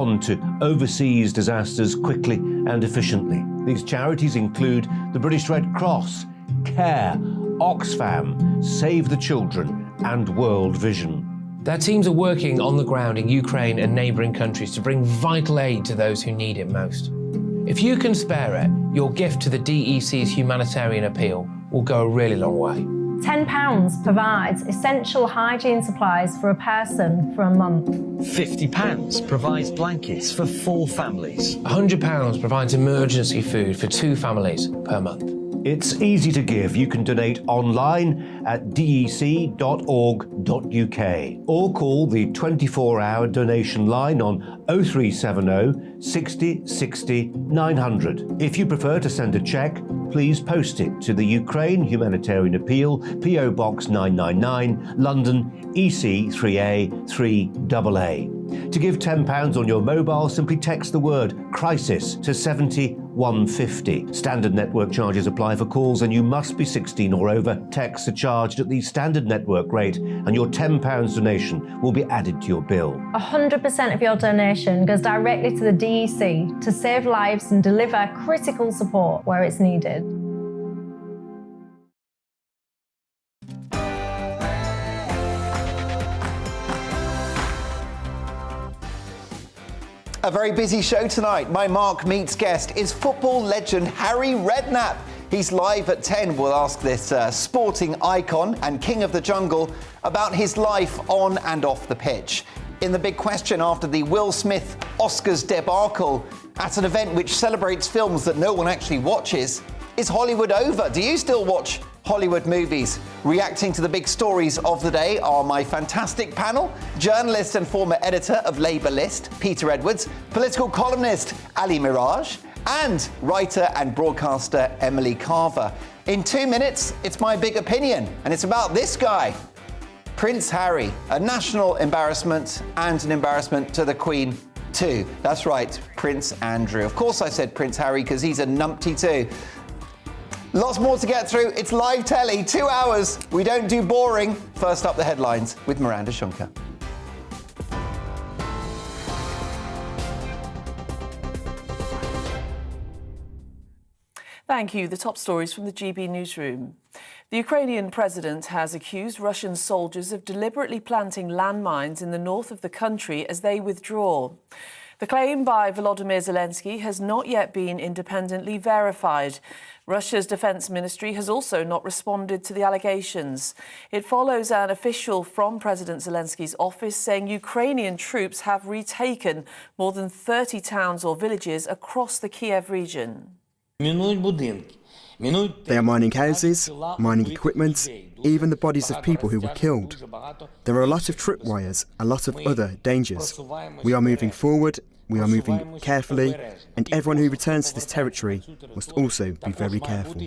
On to overseas disasters quickly and efficiently. These charities include the British Red Cross, CARE, Oxfam, Save the Children and World Vision. Their teams are working on the ground in Ukraine and neighbouring countries to bring vital aid to those who need it most. If you can spare it, your gift to the DEC's humanitarian appeal will go a really long way. £10 provides essential hygiene supplies for a person for a month. £50 provides blankets for 4 families. £100 provides emergency food for 2 families per month. It's easy to give. You can donate online at dec.org.uk or call the 24-hour donation line on 0370 60 60 900. If you prefer to send a cheque, please post it to the Ukraine Humanitarian Appeal, PO Box 999, London, EC 3A 3AA. To give £10 on your mobile, simply text the word crisis to 70150. Standard network charges apply for calls and you must be 16 or over. Texts are charged at the standard network rate and your £10 donation will be added to your bill. 100% of your donation goes directly to the DEC to save lives and deliver critical support where it's needed. A very busy show tonight. My Mark Meets guest is football legend Harry Redknapp. He's live at 10. We'll ask this sporting icon and king of the jungle about his life on and off the pitch. In the big question after the Will Smith Oscars debacle at an event which celebrates films that no one actually watches, is Hollywood over? Do you still watch Hollywood movies? Reacting to the big stories of the day are my fantastic panel, journalist and former editor of Labour List, Peter Edwards, political columnist, Ali Mirage, and writer and broadcaster, Emily Carver. In 2 minutes, it's my big opinion, and it's about this guy, Prince Harry, a national embarrassment and an embarrassment to the Queen too. That's right, Prince Andrew. Of course I said Prince Harry because he's a numpty too. Lots more to get through. It's live telly, 2 hours. We don't do boring. First up, the headlines with Miranda Shunker. Thank you. The top stories from the GB newsroom. The Ukrainian president has accused Russian soldiers of deliberately planting landmines in the north of the country as they withdraw. The claim by Volodymyr Zelensky has not yet been independently verified. Russia's defense ministry has also not responded to the allegations. It follows an official from President Zelensky's office saying Ukrainian troops have retaken more than 30 towns or villages across the Kiev region. They are mining houses, mining equipment, even the bodies of people who were killed. There are a lot of tripwires, a lot of other dangers. We are moving forward, we are moving carefully, and everyone who returns to this territory must also be very careful.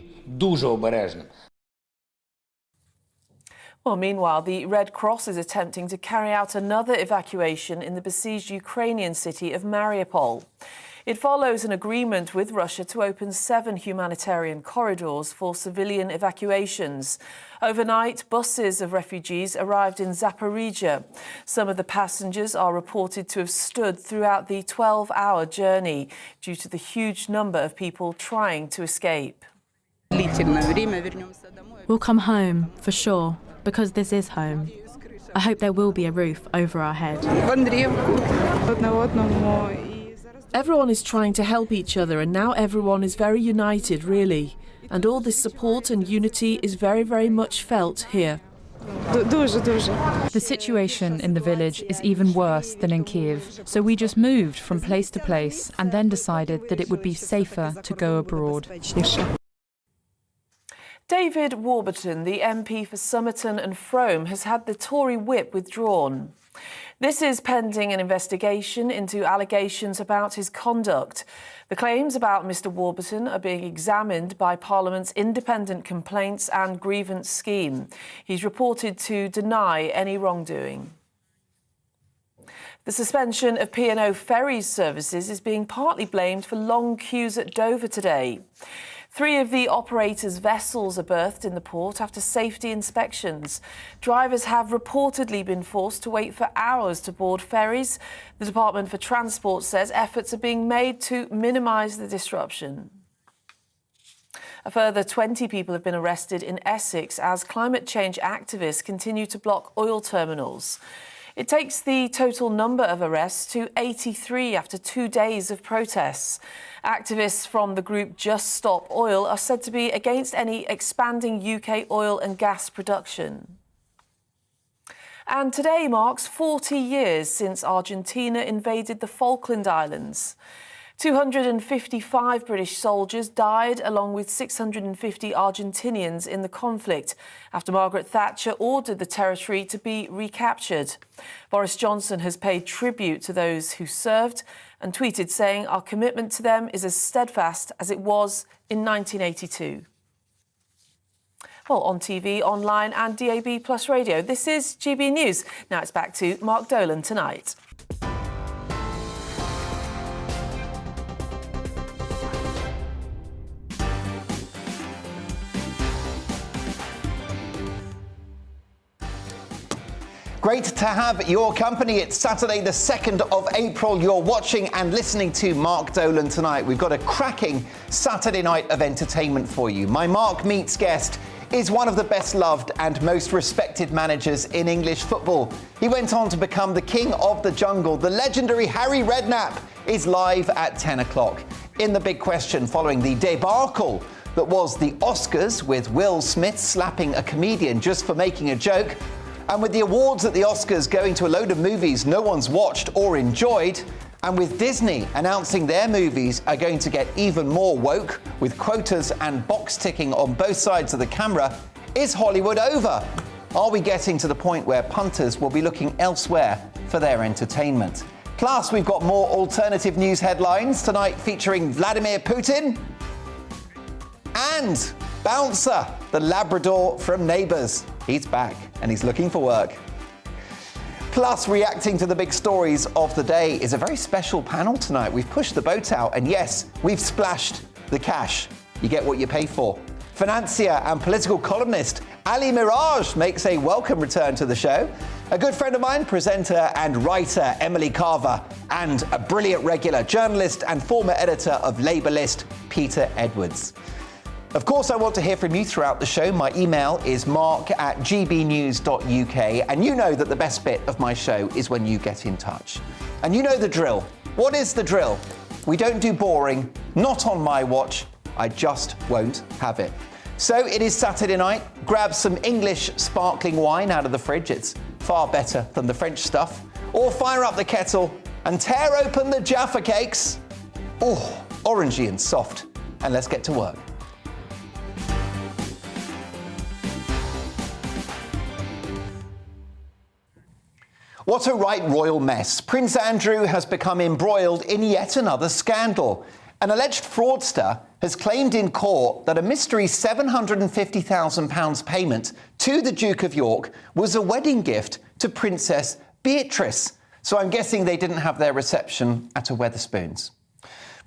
Well, meanwhile, the Red Cross is attempting to carry out another evacuation in the besieged Ukrainian city of Mariupol. It follows an agreement with Russia to open 7 humanitarian corridors for civilian evacuations. Overnight, buses of refugees arrived in Zaporizhia. Some of the passengers are reported to have stood throughout the 12-hour journey due to the huge number of people trying to escape. We'll come home, for sure, because this is home. I hope there will be a roof over our head. Everyone is trying to help each other, and now everyone is very united, really. And all this support and unity is very, very much felt here. The situation in the village is even worse than in Kiev, so we just moved from place to place and then decided that it would be safer to go abroad. David Warburton, the MP for Somerton and Frome, has had the Tory whip withdrawn. This is pending an investigation into allegations about his conduct. The claims about Mr Warburton are being examined by Parliament's Independent Complaints and Grievance Scheme. He's reported to deny any wrongdoing. The suspension of P&O ferries services is being partly blamed for long queues at Dover today. 3 of the operator's vessels are berthed in the port after safety inspections. Drivers have reportedly been forced to wait for hours to board ferries. The Department for Transport says efforts are being made to minimise the disruption. A further 20 people have been arrested in Essex as climate change activists continue to block oil terminals. It takes the total number of arrests to 83 after 2 days of protests. Activists from the group Just Stop Oil are said to be against any expanding UK oil and gas production. And today marks 40 years since Argentina invaded the Falkland Islands. 255 British soldiers died along with 650 Argentinians in the conflict after Margaret Thatcher ordered the territory to be recaptured. Boris Johnson has paid tribute to those who served and tweeted saying, "Our commitment to them is as steadfast as it was in 1982. Well, on TV, online and DAB Plus radio, this is GB News. Now it's back to Mark Dolan tonight. Great to have your company. It's Saturday, the 2nd of April. You're watching and listening to Mark Dolan tonight. We've got a cracking Saturday night of entertainment for you. My Mark Meets guest is one of the best loved and most respected managers in English football. He went on to become the king of the jungle. The legendary Harry Redknapp is live at 10 o'clock. In The Big Question, following the debacle that was the Oscars, with Will Smith slapping a comedian just for making a joke, and with the awards at the Oscars going to a load of movies no one's watched or enjoyed, and with Disney announcing their movies are going to get even more woke, with quotas and box ticking on both sides of the camera, is Hollywood over? Are we getting to the point where punters will be looking elsewhere for their entertainment? Plus, we've got more alternative news headlines tonight featuring Vladimir Putin and Bouncer, the Labrador from Neighbours. He's back and he's looking for work. Plus, reacting to the big stories of the day is a very special panel tonight. We've pushed the boat out and yes, we've splashed the cash. You get what you pay for. Financier and political columnist Ali Mirage makes a welcome return to the show. A good friend of mine, presenter and writer Emily Carver, and a brilliant regular journalist and former editor of Labour List, Peter Edwards. Of course, I want to hear from you throughout the show. My email is mark@gbnews.uk, and you know that the best bit of my show is when you get in touch. And you know the drill. What is the drill? We don't do boring, not on my watch. I just won't have it. So it is Saturday night. Grab some English sparkling wine out of the fridge. It's far better than the French stuff. Or fire up the kettle and tear open the Jaffa cakes. Oh, orangey and soft. And let's get to work. What a right royal mess. Prince Andrew has become embroiled in yet another scandal. An alleged fraudster has claimed in court that a mystery £750,000 payment to the Duke of York was a wedding gift to Princess Beatrice. So I'm guessing they didn't have their reception at a Wetherspoons.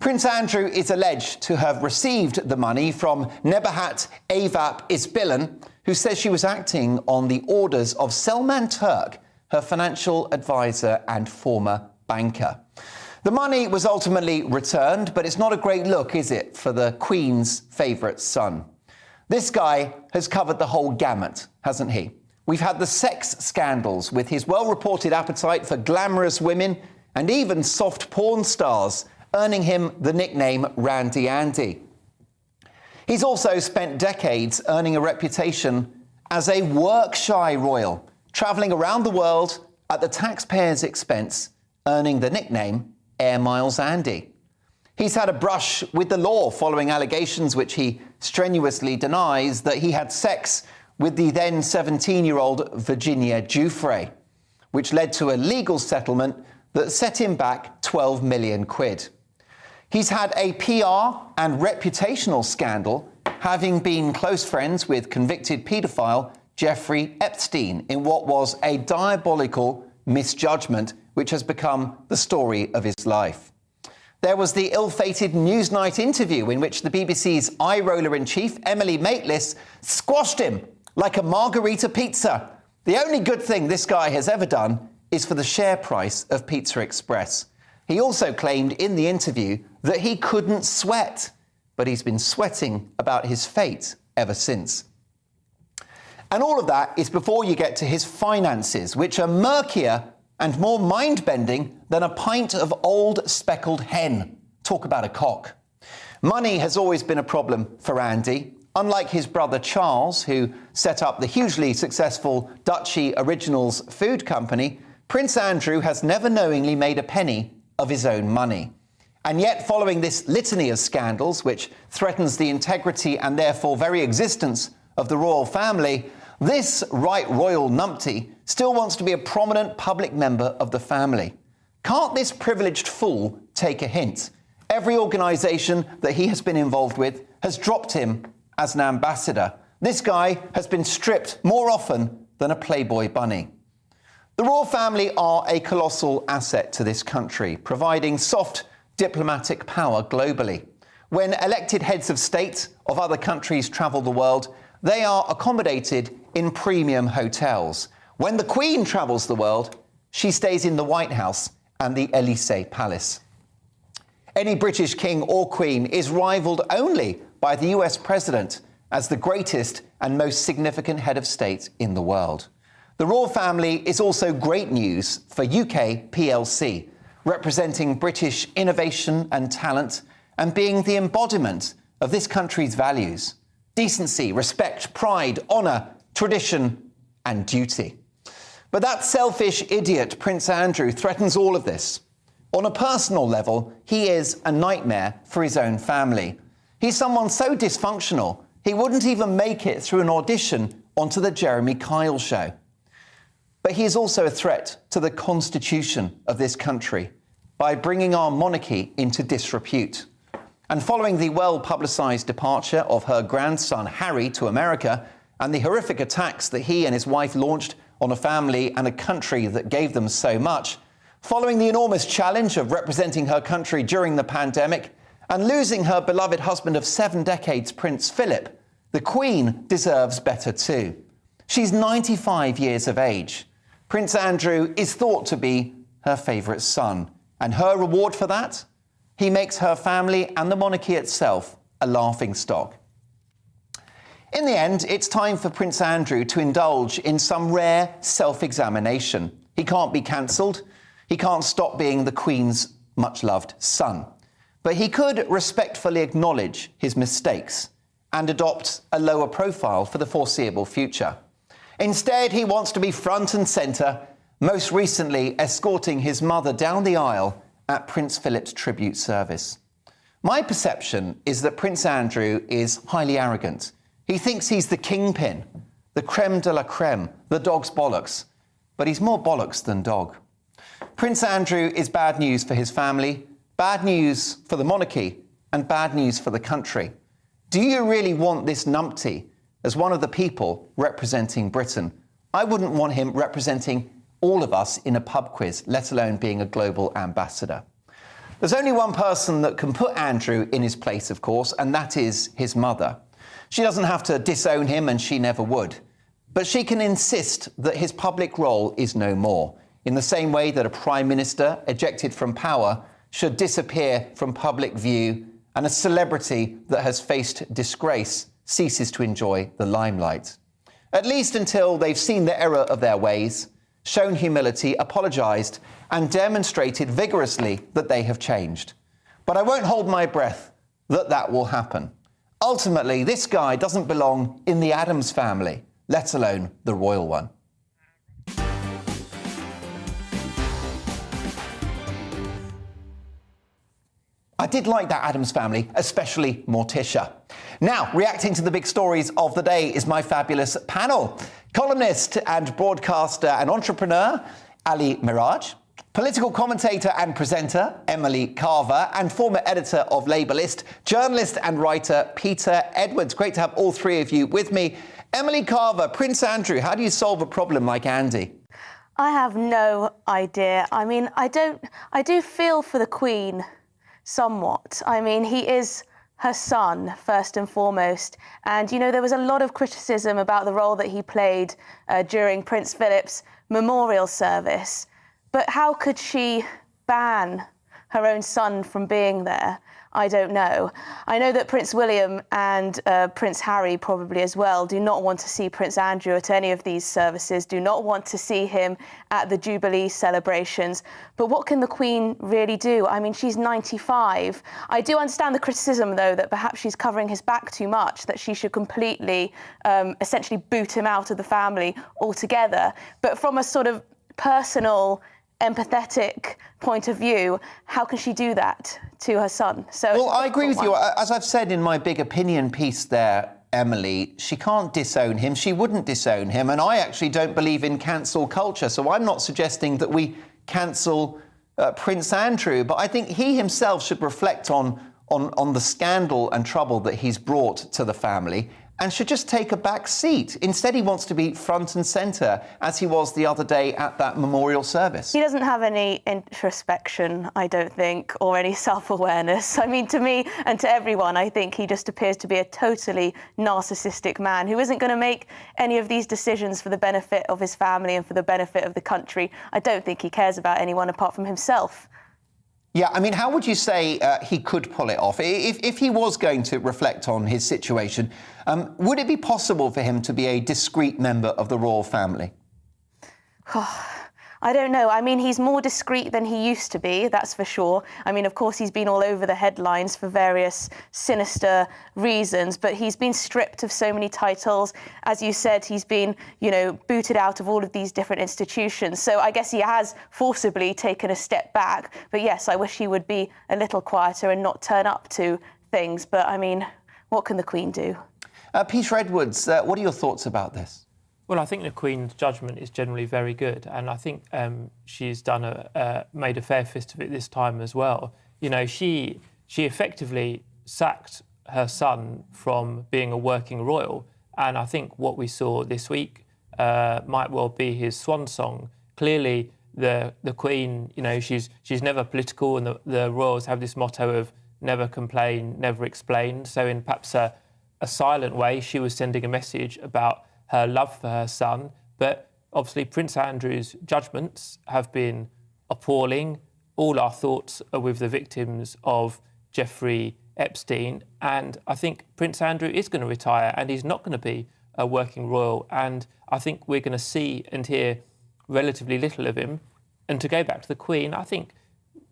Prince Andrew is alleged to have received the money from Nebahat Avap Isbilan, who says she was acting on the orders of Selman Turk, her financial advisor and former banker. The money was ultimately returned, but it's not a great look, is it, for the Queen's favourite son? This guy has covered the whole gamut, hasn't he? We've had the sex scandals with his well-reported appetite for glamorous women and even soft porn stars, earning him the nickname Randy Andy. He's also spent decades earning a reputation as a work-shy royal, travelling around the world at the taxpayer's expense, earning the nickname Air Miles Andy. He's had a brush with the law following allegations which he strenuously denies that he had sex with the then 17-year-old Virginia Giuffre, which led to a legal settlement that set him back 12 million quid. He's had a PR and reputational scandal, having been close friends with convicted paedophile Jeffrey Epstein in what was a diabolical misjudgment which has become the story of his life. There was the ill-fated Newsnight interview in which the BBC's eye-roller-in-chief, Emily Maitlis, squashed him like a margarita pizza. The only good thing this guy has ever done is for the share price of Pizza Express. He also claimed in the interview that he couldn't sweat, but he's been sweating about his fate ever since. And all of that is before you get to his finances, which are murkier and more mind-bending than a pint of old speckled hen. Talk about a cock. Money has always been a problem for Andy. Unlike his brother Charles, who set up the hugely successful Duchy Originals food company, Prince Andrew has never knowingly made a penny of his own money. And yet, following this litany of scandals, which threatens the integrity and therefore very existence of the royal family, this right royal numpty still wants to be a prominent public member of the family. Can't this privileged fool take a hint? Every organisation that he has been involved with has dropped him as an ambassador. This guy has been stripped more often than a Playboy bunny. The royal family are a colossal asset to this country, providing soft diplomatic power globally. When elected heads of state of other countries travel the world, they are accommodated in premium hotels. When the Queen travels the world, she stays in the White House and the Élysée Palace. Any British king or queen is rivaled only by the US president as the greatest and most significant head of state in the world. The royal family is also great news for UK PLC, representing British innovation and talent and being the embodiment of this country's values: decency, respect, pride, honour, tradition and duty. But that selfish idiot, Prince Andrew, threatens all of this. On a personal level, he is a nightmare for his own family. He's someone so dysfunctional, he wouldn't even make it through an audition onto the Jeremy Kyle show. But he is also a threat to the constitution of this country by bringing our monarchy into disrepute. And following the well-publicised departure of her grandson Harry to America and the horrific attacks that he and his wife launched on a family and a country that gave them so much, following the enormous challenge of representing her country during the pandemic and losing her beloved husband of 7 decades, Prince Philip, the Queen deserves better too. She's 95 years of age. Prince Andrew is thought to be her favourite son, and her reward for that? He makes her family and the monarchy itself a laughingstock. In the end, it's time for Prince Andrew to indulge in some rare self-examination. He can't be cancelled. He can't stop being the Queen's much-loved son. But he could respectfully acknowledge his mistakes and adopt a lower profile for the foreseeable future. Instead, he wants to be front and centre, most recently escorting his mother down the aisle at Prince Philip's tribute service. My perception is that Prince Andrew is highly arrogant. He thinks he's the kingpin, the creme de la creme, the dog's bollocks. But he's more bollocks than dog. Prince Andrew is bad news for his family, bad news for the monarchy, and bad news for the country. Do you really want this numpty as one of the people representing Britain? I wouldn't want him representing all of us in a pub quiz, let alone being a global ambassador. There's only one person that can put Andrew in his place, of course, and that is his mother. She doesn't have to disown him, and she never would. But she can insist that his public role is no more, in the same way that a prime minister ejected from power should disappear from public view and a celebrity that has faced disgrace ceases to enjoy the limelight. At least until they've seen the error of their ways, shown humility, apologised and demonstrated vigorously that they have changed. But I won't hold my breath that that will happen. Ultimately, this guy doesn't belong in the Addams family, let alone the royal one. I did like that Addams family, especially Morticia. Now, reacting to the big stories of the day is my fabulous panel. Columnist and broadcaster and entrepreneur, Ali Miraj. Political commentator and presenter, Emily Carver. And former editor of Labelist, journalist and writer, Peter Edwards. Great to have all three of you with me. Emily Carver, Prince Andrew, how do you solve a problem like Andy? I have no idea. I mean, I do feel for the Queen. somewhat. I mean, he is her son, first and foremost. And, you know, there was a lot of criticism about the role that he played during Prince Philip's memorial service. But how could she ban her own son from being there? I don't know. I know that Prince William and Prince Harry probably as well do not want to see Prince Andrew at any of these services, do not want to see him at the Jubilee celebrations. But what can the Queen really do? I mean, she's 95. I do understand the criticism, though, that perhaps she's covering his back too much, that she should completely, essentially boot him out of the family altogether. But from a sort of personal, empathetic point of view, how can she do that to her son? So, well, I agree with you. As I've said in my big opinion piece there, Emily, she can't disown him. She wouldn't disown him. And I actually don't believe in cancel culture. So I'm not suggesting that we cancel Prince Andrew. But I think he himself should reflect on the scandal and trouble that he's brought to the family, and should just take a back seat. Instead, he wants to be front and centre, as he was the other day at that memorial service. He doesn't have any introspection, I don't think, or any self-awareness. I mean, to me and to everyone, I think he just appears to be a totally narcissistic man who isn't going to make any of these decisions for the benefit of his family and for the benefit of the country. I don't think he cares about anyone apart from himself. Yeah, I mean, how would you say he could pull it off? If he was going to reflect on his situation, would it be possible for him to be a discreet member of the royal family? I don't know. I mean, he's more discreet than he used to be, that's for sure. I mean, of course, he's been all over the headlines for various sinister reasons, but he's been stripped of so many titles. As you said, he's been, you know, booted out of all of these different institutions. So I guess he has forcibly taken a step back. But yes, I wish he would be a little quieter and not turn up to things. But I mean, what can the Queen do? Peter Edwards, what are your thoughts about this? Well, I think the Queen's judgment is generally very good, and I think she's made a fair fist of it this time as well. You know, she effectively sacked her son from being a working royal, and I think what we saw this week might well be his swan song. Clearly, the Queen, you know, she's never political, and the royals have this motto of never complain, never explain. So in perhaps a silent way, she was sending a message about her love for her son, but obviously Prince Andrew's judgments have been appalling. All our thoughts are with the victims of Jeffrey Epstein, and I think Prince Andrew is going to retire, and he's not going to be a working royal, and I think we're going to see and hear relatively little of him. And to go back to the Queen, I think,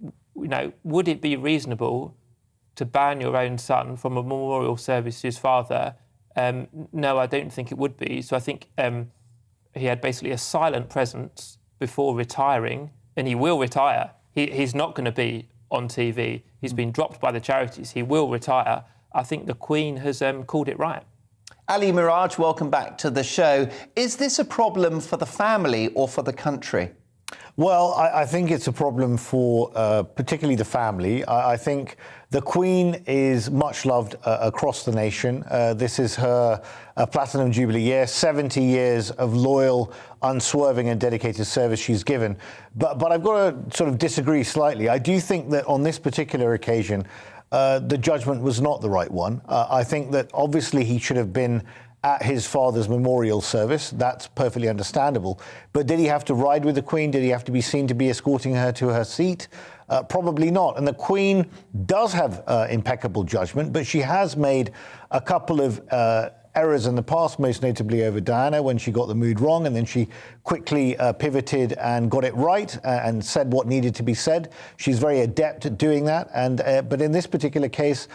you know, would it be reasonable to ban your own son from a memorial service to his father? No, I don't think it would be. So I think he had basically a silent presence before retiring, and he will retire. He's not going to be on TV. He's been dropped by the charities. He will retire. I think the Queen has called it right. Ali Miraj, welcome back to the show. Is this a problem for the family or for the country? Well, I think it's a problem for particularly the family. I think the Queen is much loved across the nation. This is her Platinum Jubilee year, 70 years of loyal, unswerving and dedicated service she's given. But I've got to sort of disagree slightly. I do think that on this particular occasion, the judgment was not the right one. I think that obviously he should have been at his father's memorial service. That's perfectly understandable. But did he have to ride with the Queen? Did he have to be seen to be escorting her to her seat? Probably not. And the Queen does have impeccable judgment, but she has made a couple of errors in the past, most notably over Diana when she got the mood wrong, and then she quickly pivoted and got it right and said what needed to be said. She's very adept at doing that. And but in this particular case,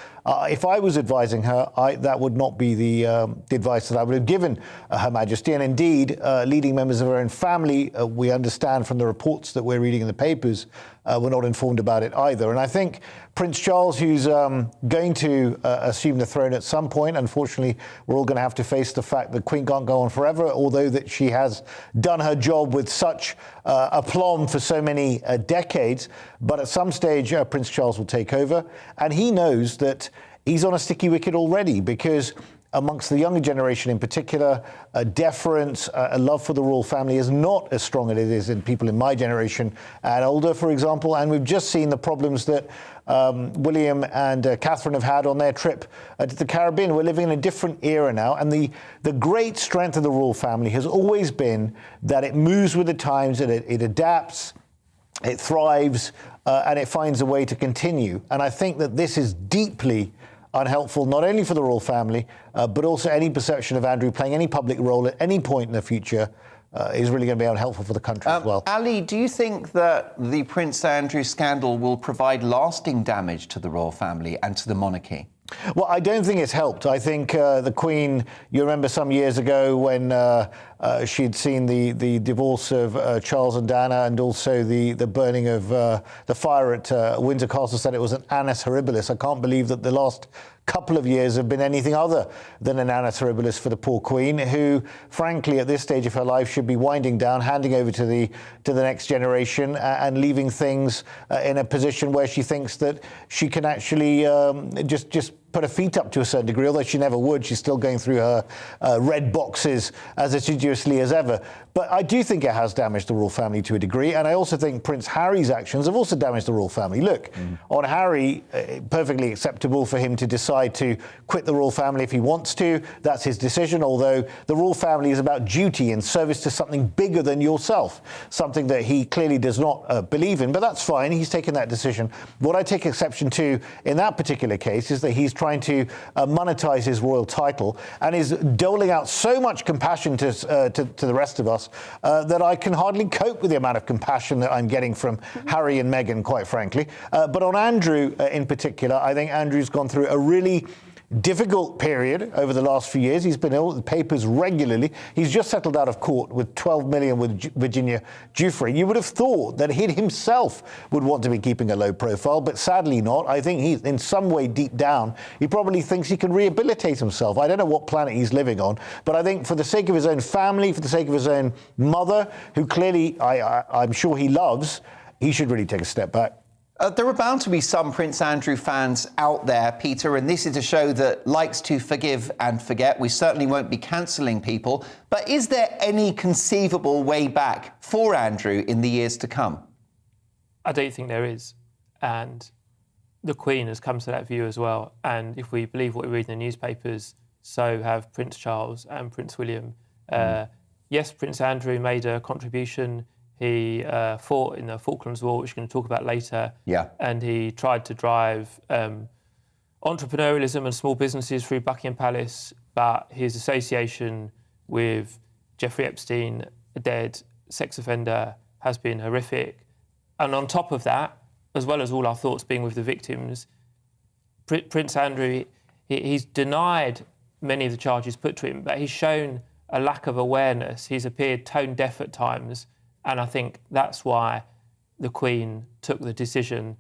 if I was advising her, that would not be the advice that I would have given Her Majesty. And indeed, leading members of her own family, we understand from the reports that we're reading in the papers, were not informed about it either. And I think Prince Charles, who's going to assume the throne at some point, unfortunately, we're all going to have to face the fact that Queen can't go on forever, although that she has done her job with such aplomb for so many decades. But at some stage, Prince Charles will take over. And he knows that he's on a sticky wicket already, because amongst the younger generation in particular, a deference, a love for the royal family is not as strong as it is in people in my generation and older, for example. And we've just seen the problems that William and Catherine have had on their trip to the Caribbean. We're living in a different era now, and the great strength of the royal family has always been that it moves with the times, and it adapts, it thrives, and it finds a way to continue. And I think that this is deeply unhelpful, not only for the royal family, but also any perception of Andrew playing any public role at any point in the future is really going to be unhelpful for the country as well. Ali, do you think that the Prince Andrew scandal will provide lasting damage to the royal family and to the monarchy? Well, I don't think it's helped. I think the Queen, you remember some years ago when she'd seen the divorce of Charles and Diana, and also the burning of the fire at Windsor Castle, said it was an annus horribilis. I can't believe that the last couple of years have been anything other than an annus horribilis for the poor Queen, who, frankly, at this stage of her life, should be winding down, handing over to the next generation, and leaving things in a position where she thinks that she can actually just put her feet up to a certain degree, although she never would. She's still going through her red boxes as assiduously as ever. But I do think it has damaged the royal family to a degree, and I also think Prince Harry's actions have also damaged the royal family. Look, on Harry, perfectly acceptable for him to decide to quit the royal family if he wants to. That's his decision, although the royal family is about duty and service to something bigger than yourself, something that he clearly does not believe in, but that's fine. He's taken that decision. What I take exception to in that particular case is that he's trying to monetize his royal title and is doling out so much compassion to the rest of us that I can hardly cope with the amount of compassion that I'm getting from Harry and Meghan, quite frankly. But on Andrew in particular, I think Andrew's gone through a really difficult period over the last few years. He's been in the papers regularly. He's just settled out of court with 12 million with Virginia Giuffre. You would have thought that he himself would want to be keeping a low profile, but sadly not. I think he's in some way deep down, he probably thinks he can rehabilitate himself. I don't know what planet he's living on, but I think for the sake of his own family, for the sake of his own mother, who clearly I'm sure he loves, he should really take a step back. There are bound to be some Prince Andrew fans out there, Peter, and this is a show that likes to forgive and forget. We certainly won't be cancelling people. But is there any conceivable way back for Andrew in the years to come? I don't think there is. And the Queen has come to that view as well. And if we believe what we read in the newspapers, so have Prince Charles and Prince William. Yes, Prince Andrew made a contribution. He fought in the Falklands War, which we're going to talk about later. Yeah. And he tried to drive entrepreneurialism and small businesses through Buckingham Palace, but his association with Jeffrey Epstein, a dead sex offender, has been horrific. And on top of that, as well as all our thoughts being with the victims, Prince Andrew, he's denied many of the charges put to him, but he's shown a lack of awareness. He's appeared tone deaf at times. And I think that's why the Queen took the decision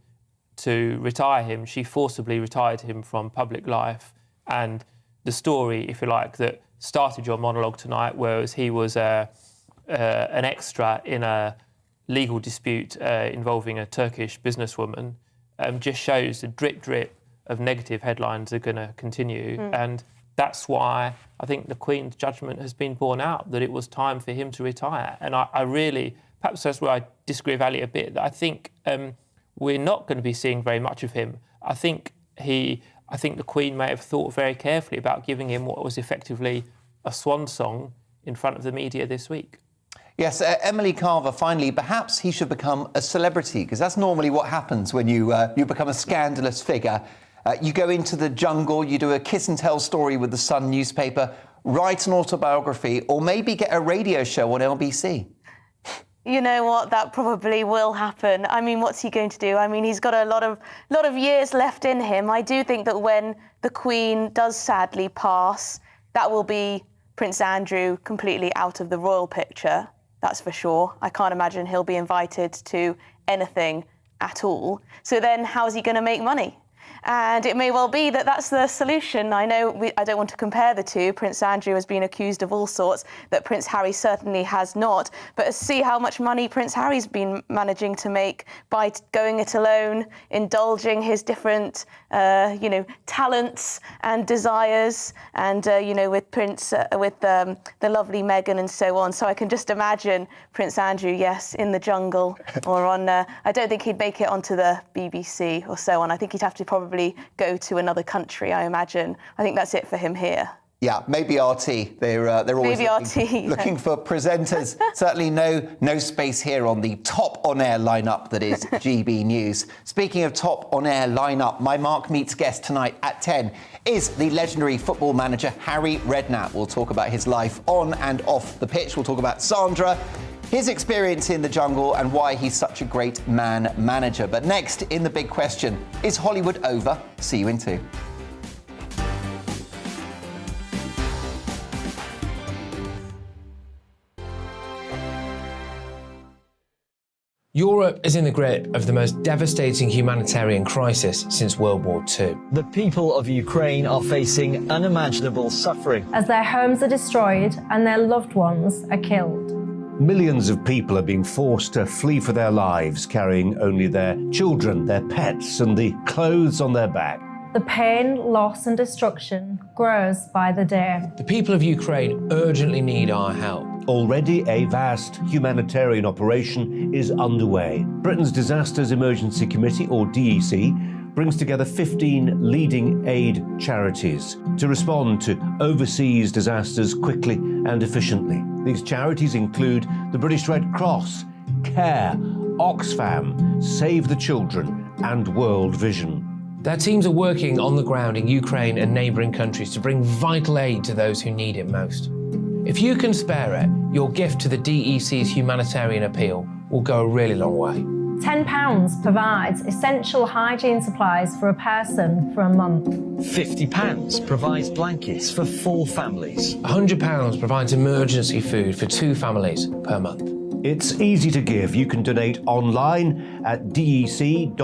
to retire him. She forcibly retired him from public life. And the story, if you like, that started your monologue tonight, whereas he was an extra in a legal dispute involving a Turkish businesswoman, just shows the drip of negative headlines are going to continue. And that's why I think the Queen's judgment has been borne out, that it was time for him to retire. And I really, perhaps that's where I disagree with Ali a bit, that I think we're not going to be seeing very much of him. I think the Queen may have thought very carefully about giving him what was effectively a swan song in front of the media this week. Yes, Emily Carver, finally, perhaps he should become a celebrity, because that's normally what happens when you become a scandalous figure. You go into the jungle, you do a kiss and tell story with the Sun newspaper, write an autobiography, or maybe get a radio show on LBC. You know what? That probably will happen. I mean, what's he going to do? I mean, he's got a lot of years left in him. I do think that when the Queen does sadly pass, that will be Prince Andrew completely out of the royal picture. That's for sure. I can't imagine he'll be invited to anything at all. So then how's he going to make money? And it may well be that that's the solution. I know I don't want to compare the two. Prince Andrew has been accused of all sorts that Prince Harry certainly has not. But see how much money Prince Harry's been managing to make by going it alone, indulging his different, talents and desires, and with the lovely Meghan and so on. So I can just imagine Prince Andrew, yes, in the jungle or on. I don't think he'd make it onto the BBC or so on. I think he'd have to probably go to another country, I imagine. I think that's it for him here. Yeah, maybe RT. They're always looking for presenters. Certainly no space here on the top on-air lineup that is GB News. Speaking of top on-air lineup, my Mark Meets guest tonight at 10 is the legendary football manager Harry Redknapp. We'll talk about his life on and off the pitch. We'll talk about Sandra, his experience in the jungle, and why he's such a great manager. But next, in the big question, is Hollywood over? See you in 2. Europe is in the grip of the most devastating humanitarian crisis since World War II. The people of Ukraine are facing unimaginable suffering as their homes are destroyed and their loved ones are killed. Millions of people are being forced to flee for their lives, carrying only their children, their pets, and the clothes on their back. The pain, loss and destruction grows by the day. The people of Ukraine urgently need our help. Already a vast humanitarian operation is underway. Britain's Disasters Emergency Committee, or DEC, brings together 15 leading aid charities to respond to overseas disasters quickly and efficiently. These charities include the British Red Cross, CARE, Oxfam, Save the Children, and World Vision. Their teams are working on the ground in Ukraine and neighbouring countries to bring vital aid to those who need it most. If you can spare it, your gift to the DEC's humanitarian appeal will go a really long way. £10 provides essential hygiene supplies for a person for a month. £50 provides blankets for 4 families. £100 provides emergency food for 2 families per month. It's easy to give. You can donate online at dec.org.uk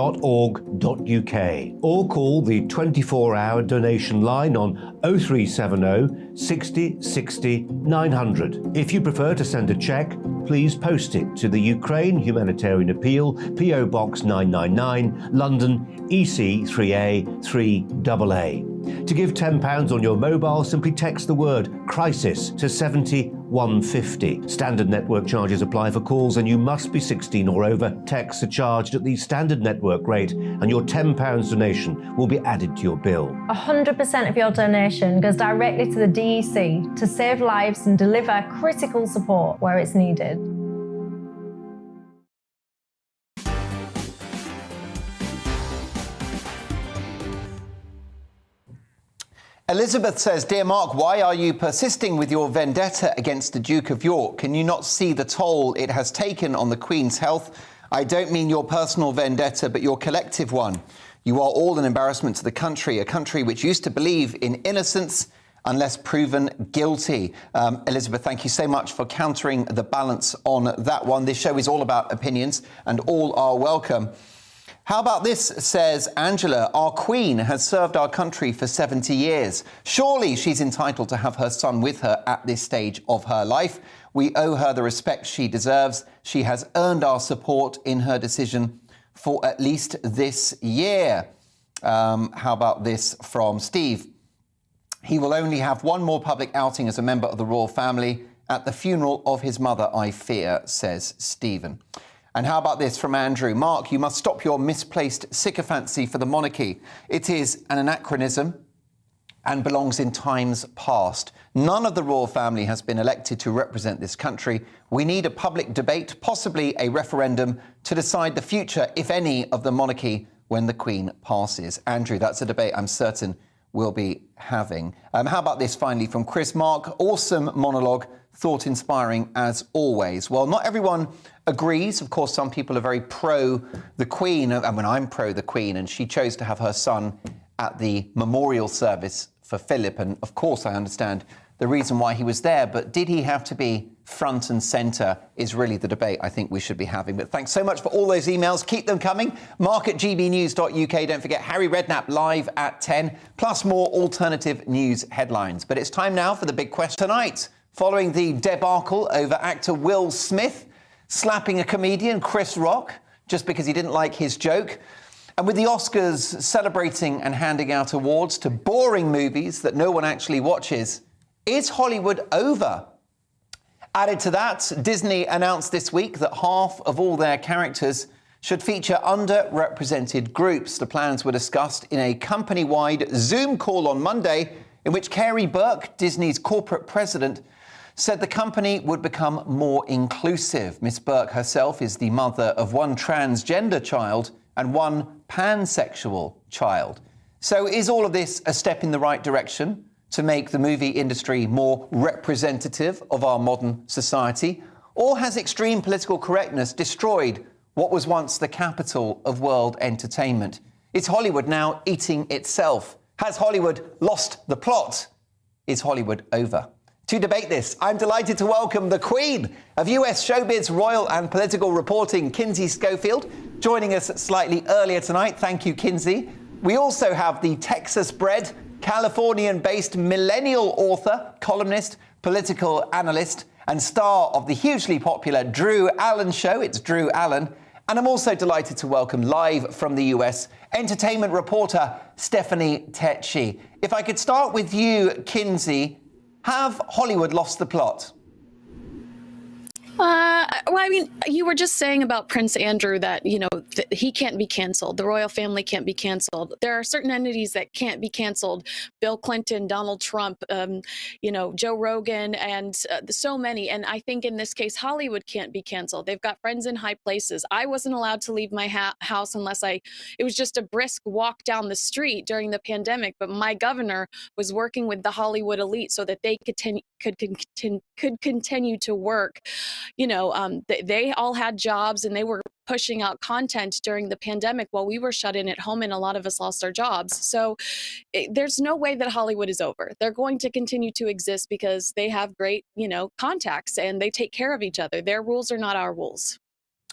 or call the 24-hour donation line on 0370 60 60 900. If you prefer to send a cheque, please post it to the Ukraine Humanitarian Appeal, PO Box 999, London, EC 3A 3AA. To give £10 on your mobile, simply text the word crisis to 70150. Standard network charges apply for calls, and you must be 16 or over. Texts are charged at the standard network rate, and your £10 donation will be added to your bill. 100% of your donation goes directly to the DEC to save lives and deliver critical support where it's needed. Elizabeth says, "Dear Mark, why are you persisting with your vendetta against the Duke of York? Can you not see the toll it has taken on the Queen's health? I don't mean your personal vendetta, but your collective one. You are all an embarrassment to the country, a country which used to believe in innocence unless proven guilty." Elizabeth, thank you so much for countering the balance on that one. This show is all about opinions, and all are welcome. How about this, says Angela. Our Queen has served our country for 70 years. Surely she's entitled to have her son with her at this stage of her life. We owe her the respect she deserves. She has earned our support in her decision for at least this year. How about this from Steve? He will only have one more public outing as a member of the royal family at the funeral of his mother, I fear, says Stephen. And how about this from Andrew? Mark, you must stop your misplaced sycophancy for the monarchy. It is an anachronism and belongs in times past. None of the royal family has been elected to represent this country. We need a public debate, possibly a referendum, to decide the future, if any, of the monarchy when the Queen passes. Andrew, that's a debate I'm certain we'll be having. How about this finally from Chris? Mark, awesome monologue, thought-inspiring as always. Well, not everyone agrees. Of course, some people are very pro the Queen. I mean, I'm pro the Queen, and she chose to have her son at the memorial service for Philip. And of course, I understand the reason why he was there. But did he have to be front and centre is really the debate I think we should be having. But thanks so much for all those emails. Keep them coming. Mark at gbnews.uk. Don't forget Harry Redknapp live at 10, plus more alternative news headlines. But it's time now for the big question tonight. Following the debacle over actor Will Smith slapping a comedian, Chris Rock, just because he didn't like his joke, and with the Oscars celebrating and handing out awards to boring movies that no one actually watches, is Hollywood over? Added to that, Disney announced this week that half of all their characters should feature underrepresented groups. The plans were discussed in a company-wide Zoom call on Monday, in which Carey Burke, Disney's corporate president, said the company would become more inclusive. Miss Burke herself is the mother of one transgender child and one pansexual child. So is all of this a step in the right direction to make the movie industry more representative of our modern society? Or has extreme political correctness destroyed what was once the capital of world entertainment? Is Hollywood now eating itself? Has Hollywood lost the plot? Is Hollywood over? To debate this, I'm delighted to welcome the Queen of US showbiz, royal and political reporting, Kinsey Schofield, joining us slightly earlier tonight. Thank you, Kinsey. We also have the Texas-bred, Californian-based millennial author, columnist, political analyst, and star of the hugely popular Drew Allen Show. It's Drew Allen. And I'm also delighted to welcome live from the US, entertainment reporter Stephanie Tecci. If I could start with you, Kinsey, have Hollywood lost the plot? Well, I mean, you were just saying about Prince Andrew that, you know, he can't be canceled. The royal family can't be canceled. There are certain entities that can't be canceled. Bill Clinton, Donald Trump, you know, Joe Rogan, and so many. And I think in this case, Hollywood can't be canceled. They've got friends in high places. I wasn't allowed to leave my house unless it was just a brisk walk down the street during the pandemic. But my governor was working with the Hollywood elite so that they could continue to work. You know, they all had jobs and they were pushing out content during the pandemic while we were shut in at home and a lot of us lost our jobs. So there's no way that Hollywood is over. They're going to continue to exist because they have great, you know, contacts and they take care of each other. Their rules are not our rules.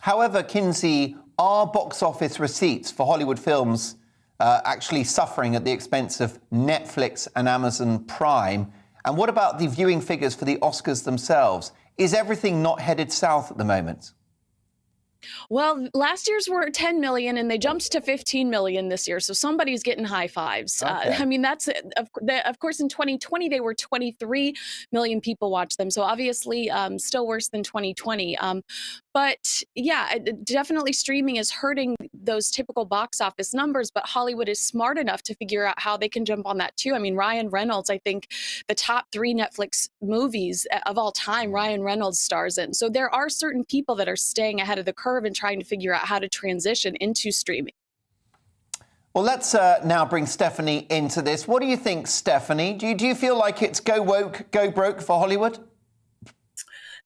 However, Kinsey, are box office receipts for Hollywood films actually suffering at the expense of Netflix and Amazon Prime? And what about the viewing figures for the Oscars themselves? Is everything not headed south at the moment? Well, last year's were 10 million and they jumped to 15 million this year. So somebody's getting high fives. Okay. I mean, that's of course, in 2020, they were 23 million people watched them. So obviously still worse than 2020. But yeah, definitely streaming is hurting those typical box office numbers. But Hollywood is smart enough to figure out how they can jump on that, too. I mean, Ryan Reynolds, I think the top 3 Netflix movies of all time, Ryan Reynolds stars in. So there are certain people that are staying ahead of the curve and trying to figure out how to transition into streaming. Well, let's now bring Stephanie into this. What do you think, Stephanie? Do you feel like it's go woke, go broke for Hollywood?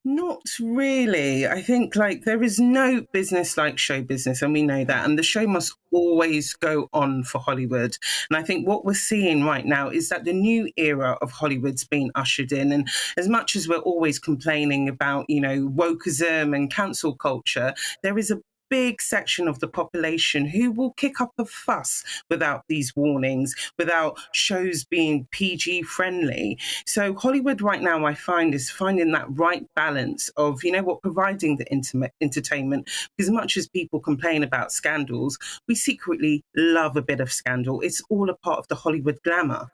Not really. I think there is no business like show business, and we know that. And the show must always go on for Hollywood. And I think what we're seeing right now is that the new era of Hollywood's been ushered in. And as much as we're always complaining about, you know, wokeism and cancel culture, there is a big section of the population who will kick up a fuss without these warnings, without shows being PG friendly. So Hollywood right now, I find, is finding that right balance of, you know what, providing the entertainment. Because as much as people complain about scandals, we secretly love a bit of scandal. It's all a part of the Hollywood glamour.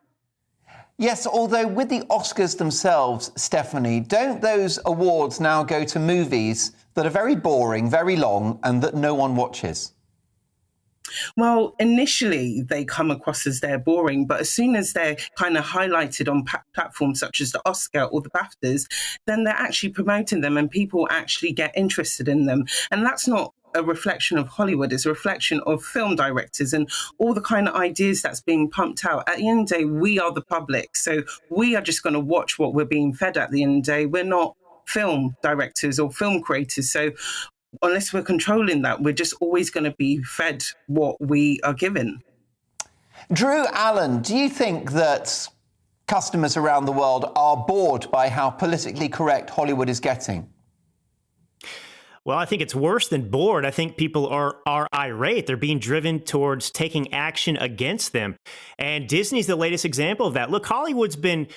Yes, although with the Oscars themselves, Stephanie, don't those awards now go to movies that are very boring, very long, and that no one watches? Well, initially they come across as they're boring, but as soon as they're kind of highlighted on platforms such as the Oscar or the BAFTAs, then they're actually promoting them and people actually get interested in them. And that's not a reflection of Hollywood, it's a reflection of film directors and all the kind of ideas that's being pumped out. At the end of the day, we are the public, so we are just going to watch what we're being fed at the end of the day. We're not film directors or film creators, so unless we're controlling that, we're just always going to be fed what we are given. Drew Allen, do you think that customers around the world are bored by how politically correct Hollywood is getting? Well, I think it's worse than bored. I think people are irate. They're being driven towards taking action against them. And Disney's the latest example of that. Look, Hollywood's been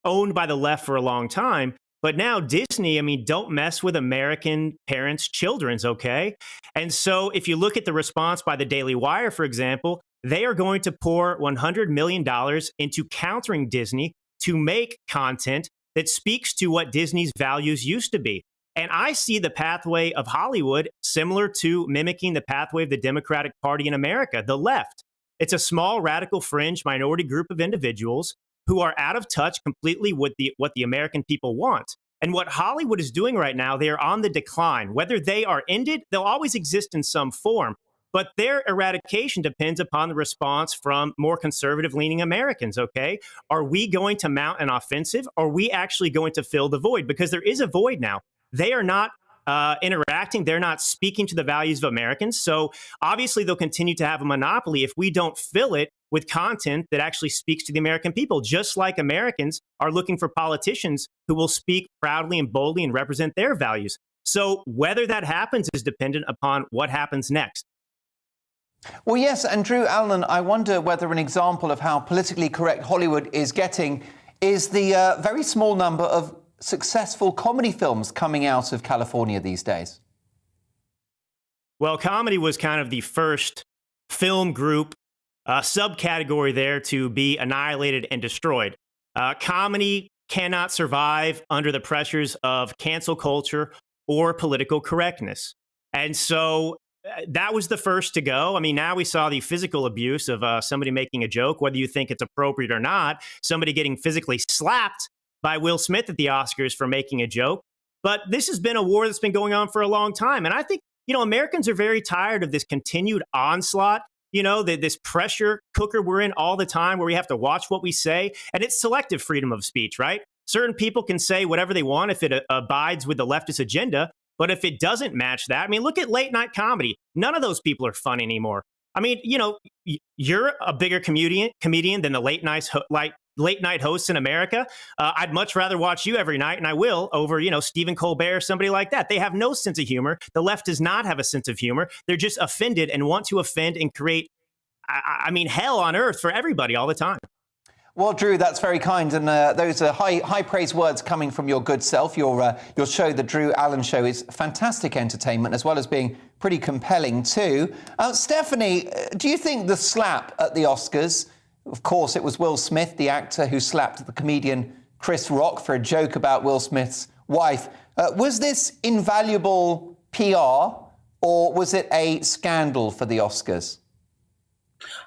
owned by the left for a long time. But now Disney, I mean, don't mess with American parents' children's, okay? And so if you look at the response by the Daily Wire, for example, they are going to pour $100 million into countering Disney to make content that speaks to what Disney's values used to be. And I see the pathway of Hollywood similar to mimicking the pathway of the Democratic Party in America, the left. It's a small, radical, fringe minority group of individuals who are out of touch completely with what the American people want. And what Hollywood is doing right now, they are on the decline. Whether they are ended, they'll always exist in some form. But their eradication depends upon the response from more conservative-leaning Americans, okay? Are we going to mount an offensive? Or are we actually going to fill the void? Because there is a void now. They are not interacting. They're not speaking to the values of Americans. So obviously, they'll continue to have a monopoly if we don't fill it with content that actually speaks to the American people, just like Americans are looking for politicians who will speak proudly and boldly and represent their values. So whether that happens is dependent upon what happens next. Well, yes, and Drew Allen, I wonder whether an example of how politically correct Hollywood is getting is the very small number of successful comedy films coming out of California these days. Well, comedy was kind of the first film group subcategory there to be annihilated and destroyed. Comedy cannot survive under the pressures of cancel culture or political correctness. And so that was the first to go. I mean, now we saw the physical abuse of somebody making a joke, whether you think it's appropriate or not, somebody getting physically slapped by Will Smith at the Oscars for making a joke. But this has been a war that's been going on for a long time. And I think, Americans are very tired of this continued onslaught, this pressure cooker we're in all the time where we have to watch what we say. And it's selective freedom of speech, right? Certain people can say whatever they want if it abides with the leftist agenda. But if it doesn't match that, I mean, look at late night comedy. None of those people are funny anymore. I mean, you're a bigger comedian than the late night hosts in America. I'd much rather watch you every night, and I will, over, Stephen Colbert or somebody like that. They have no sense of humor. The left does not have a sense of humor. They're just offended and want to offend and create, hell on earth for everybody all the time. Well, Drew, that's very kind, and those are high praise words coming from your good self. Your show, The Drew Allen Show, is fantastic entertainment, as well as being pretty compelling too. Stephanie, do you think the slap at the Oscars, of course it was Will Smith, the actor who slapped the comedian Chris Rock for a joke about Will Smith's wife, was this invaluable PR, or was it a scandal for the Oscars?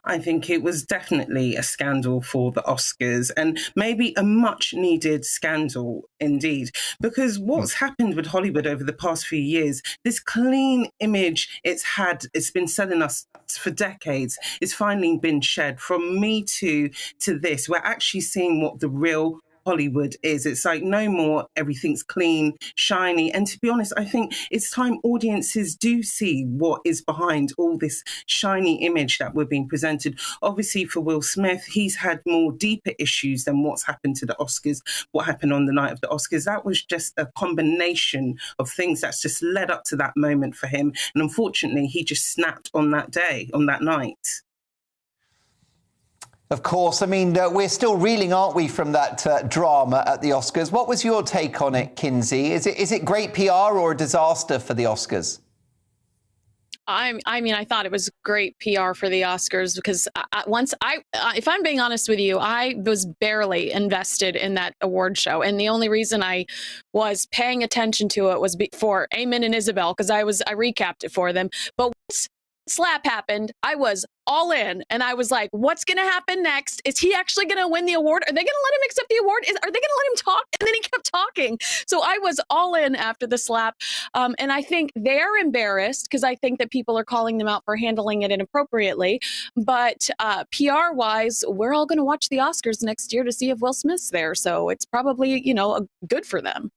I think it was definitely a scandal for the Oscars, and maybe a much needed scandal indeed, because what's happened with Hollywood over the past few years, this clean image it's been selling us for decades, it's finally been shed. From Me Too to this, we're actually seeing what the real Hollywood is. It's like no more everything's clean, shiny. And to be honest, I think it's time audiences do see what is behind all this shiny image that we're being presented. Obviously, for Will Smith, he's had more deeper issues than what's happened to the Oscars, what happened on the night of the Oscars. That was just a combination of things that's just led up to that moment for him. And unfortunately, he just snapped on that day, on that night. Of course. I mean, we're still reeling, aren't we, from that drama at the Oscars. What was your take on it, Kinsey? Is it great PR or a disaster for the Oscars? I thought it was great PR for the Oscars because if I'm being honest with you, I was barely invested in that award show. And the only reason I was paying attention to it was for Eamon and Isabel, because I recapped it for them. But once slap happened, I was all in, and I was like, what's going to happen next? Is he actually going to win the award? Are they going to let him accept the award? Are they going to let him talk? And then he kept talking. So I was all in after the slap. And I think they're embarrassed because I think that people are calling them out for handling it inappropriately. But PR wise, we're all going to watch the Oscars next year to see if Will Smith's there. So it's probably, good for them.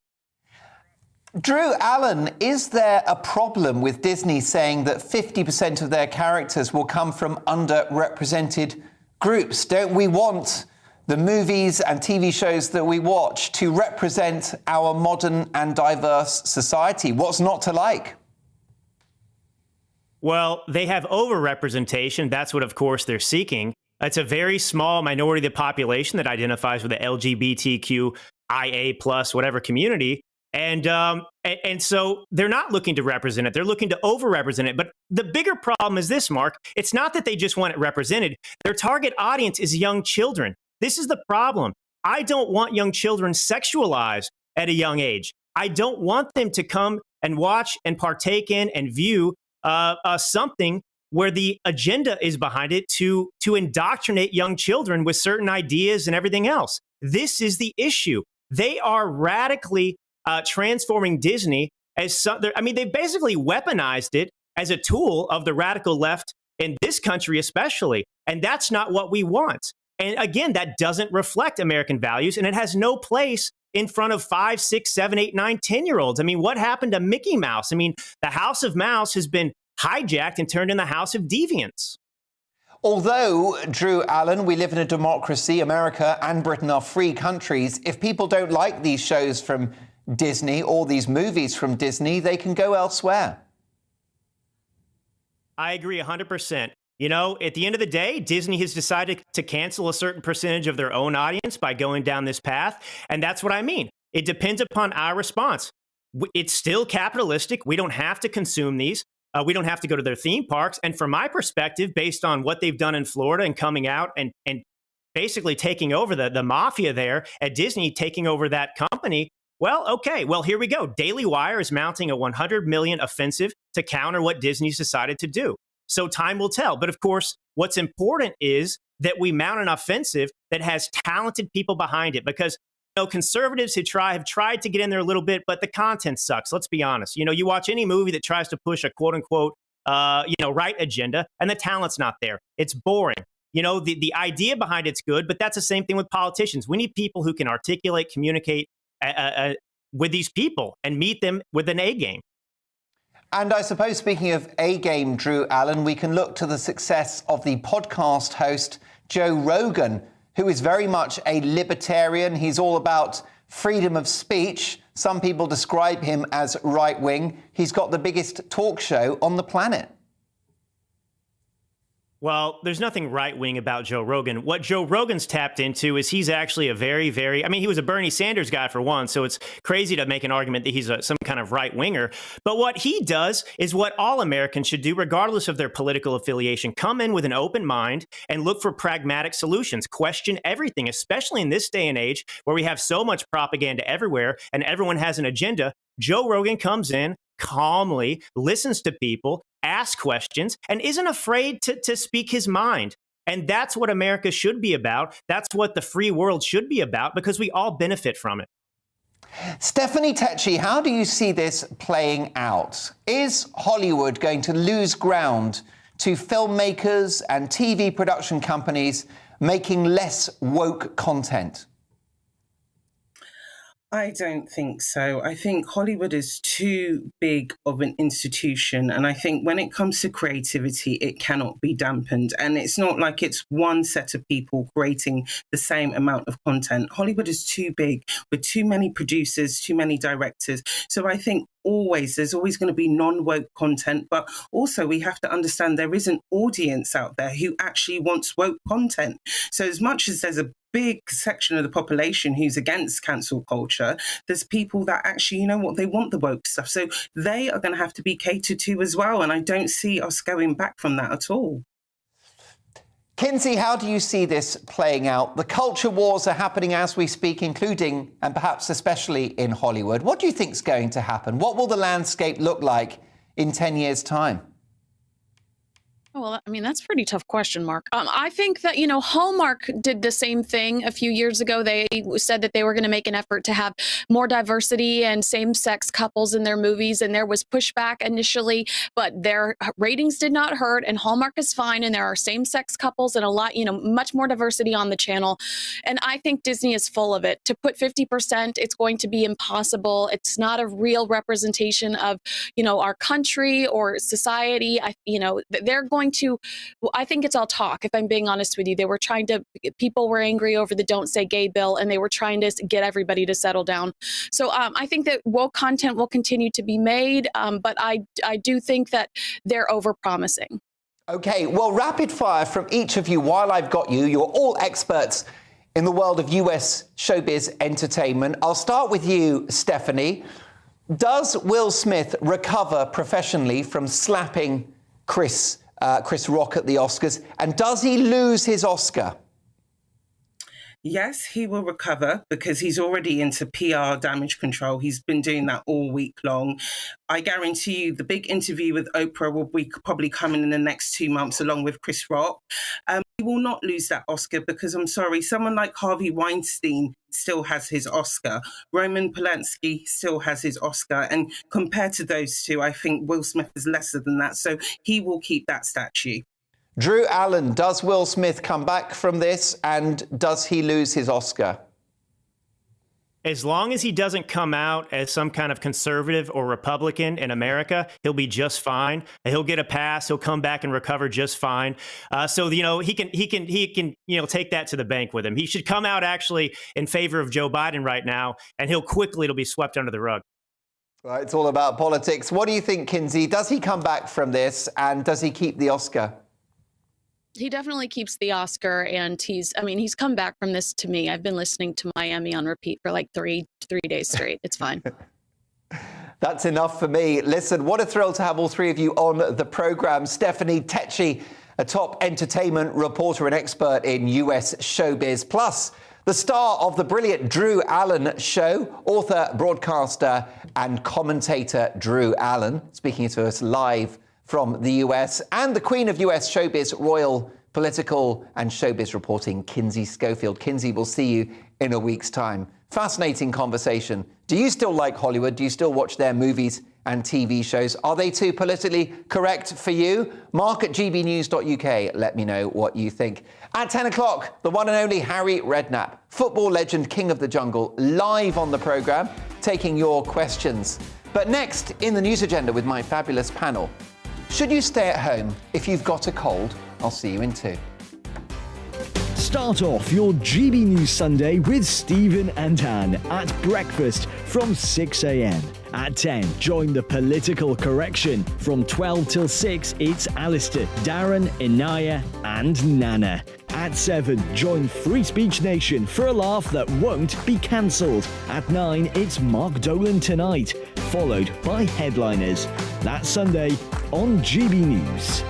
Drew Allen, is there a problem with Disney saying that 50% of their characters will come from underrepresented groups? Don't we want the movies and TV shows that we watch to represent our modern and diverse society? What's not to like? Well, they have overrepresentation. That's what, of course, they're seeking. It's a very small minority of the population that identifies with the LGBTQIA plus whatever community. And so they're not looking to represent it. They're looking to overrepresent it. But the bigger problem is this, Mark. It's not that they just want it represented. Their target audience is young children. This is the problem. I don't want young children sexualized at a young age. I don't want them to come and watch and partake in and view something where the agenda is behind it to indoctrinate young children with certain ideas and everything else. This is the issue. They are radically transforming Disney as they basically weaponized it as a tool of the radical left in this country especially. And that's not what we want. And again, that doesn't reflect American values, and it has no place in front of 5, 6, 7, 8, 9, 10-year-olds. I mean, what happened to Mickey Mouse? I mean, the House of Mouse has been hijacked and turned in the House of Deviants. Although, Drew Allen, we live in a democracy, America and Britain are free countries, if people don't like these shows from Disney or these movies from Disney, they can go elsewhere. I agree 100%. You know, at the end of the day, Disney has decided to cancel a certain percentage of their own audience by going down this path. And that's what I mean. It depends upon our response. It's still capitalistic. We don't have to consume these. We don't have to go to their theme parks. And from my perspective, based on what they've done in Florida and coming out and basically taking over the mafia there at Disney, taking over that company, well, okay, well, here we go. Daily Wire is mounting a 100 million offensive to counter what Disney's decided to do. So time will tell. But of course, what's important is that we mount an offensive that has talented people behind it, because conservatives have tried to get in there a little bit, but the content sucks. Let's be honest. You watch any movie that tries to push a quote unquote, right agenda, and the talent's not there. It's boring. The idea behind it's good, but that's the same thing with politicians. We need people who can articulate, communicate with these people and meet them with an A game. And I suppose, speaking of A game, Drew Allen, we can look to the success of the podcast host Joe Rogan, who is very much a libertarian. He's all about freedom of speech. Some people describe him as right-wing. He's got the biggest talk show on the planet. Well, there's nothing right-wing about Joe Rogan. What Joe Rogan's tapped into is he's actually a very, he was a Bernie Sanders guy for one, so it's crazy to make an argument that he's some kind of right-winger. But what he does is what all Americans should do, regardless of their political affiliation. Come in with an open mind and look for pragmatic solutions. Question everything, especially in this day and age where we have so much propaganda everywhere and everyone has an agenda. Joe Rogan comes in calmly, listens to people, asks questions, and isn't afraid to speak his mind. And that's what America should be about. That's what the free world should be about, because we all benefit from it. Stephanie Tecci, how do you see this playing out? Is Hollywood going to lose ground to filmmakers and TV production companies making less woke content? I don't think so. I think Hollywood is too big of an institution. And I think when it comes to creativity, it cannot be dampened. And it's not like it's one set of people creating the same amount of content. Hollywood is too big with too many producers, too many directors. So I think there's always going to be non-woke content, but also we have to understand there is an audience out there who actually wants woke content. So as much as there's a big section of the population who's against cancel culture, there's people that actually, they want the woke stuff. So they are going to have to be catered to as well. And I don't see us going back from that at all. Kinsey, how do you see this playing out? The culture wars are happening as we speak, including and perhaps especially in Hollywood. What do you think is going to happen? What will the landscape look like in 10 years' time? Well, I mean, that's a pretty tough question, Mark. I think that, Hallmark did the same thing a few years ago. They said that they were going to make an effort to have more diversity and same-sex couples in their movies. And there was pushback initially, but their ratings did not hurt. And Hallmark is fine. And there are same-sex couples and a lot, much more diversity on the channel. And I think Disney is full of it. To put 50%, it's going to be impossible. It's not a real representation of, our country or society. They're going going to, I think it's all talk, if I'm being honest with you. They were trying to, people were angry over the Don't Say Gay bill, and they were trying to get everybody to settle down. So I think that woke content will continue to be made, but I do think that they're overpromising. Okay, well, rapid fire from each of you while I've got you. You're all experts in the world of US showbiz entertainment. I'll start with you, Stephanie. Does Will Smith recover professionally from slapping Chris Rock at the Oscars? And does he lose his Oscar? Yes, he will recover because he's already into PR damage control. He's been doing that all week long. I guarantee you the big interview with Oprah will be probably coming in the next 2 months along with Chris Rock. He will not lose that Oscar because, I'm sorry, someone like Harvey Weinstein still has his Oscar. Roman Polanski still has his Oscar. And compared to those two, I think Will Smith is lesser than that. So he will keep that statue. Drew Allen, does Will Smith come back from this, and does he lose his Oscar? As long as he doesn't come out as some kind of conservative or Republican in America, he'll be just fine. He'll get a pass. He'll come back and recover just fine. So he can take that to the bank with him. He should come out actually in favor of Joe Biden right now, and it'll be swept under the rug. Right, it's all about politics. What do you think, Kinsey? Does he come back from this, and does he keep the Oscar? He definitely keeps the Oscar, and he's come back from this to me. I've been listening to Miami on repeat for like three days straight. It's fine. That's enough for me. Listen, what a thrill to have all three of you on the programme. Stephanie Tecci, a top entertainment reporter and expert in US showbiz, plus the star of the brilliant Drew Allen show, author, broadcaster and commentator Drew Allen, speaking to us live from the US, and the queen of US showbiz, royal, political and showbiz reporting, Kinsey Schofield. Kinsey, we'll see you in a week's time. Fascinating conversation. Do you still like Hollywood? Do you still watch their movies and TV shows? Are they too politically correct for you? Mark at gbnews.uk. Let me know what you think. At 10 o'clock, the one and only Harry Redknapp, football legend, king of the jungle, live on the programme, taking your questions. But next, in the news agenda with my fabulous panel, should you stay at home if you've got a cold? I'll see you in 2. Start off your GB News Sunday with Stephen and Anne at breakfast from 6 a.m. At 10, join the political correction. From 12 till 6, it's Alistair, Darren, Inaya and Nana. At 7, join Free Speech Nation for a laugh that won't be cancelled. At 9, it's Mark Dolan Tonight, followed by Headliners. That's Sunday on GB News.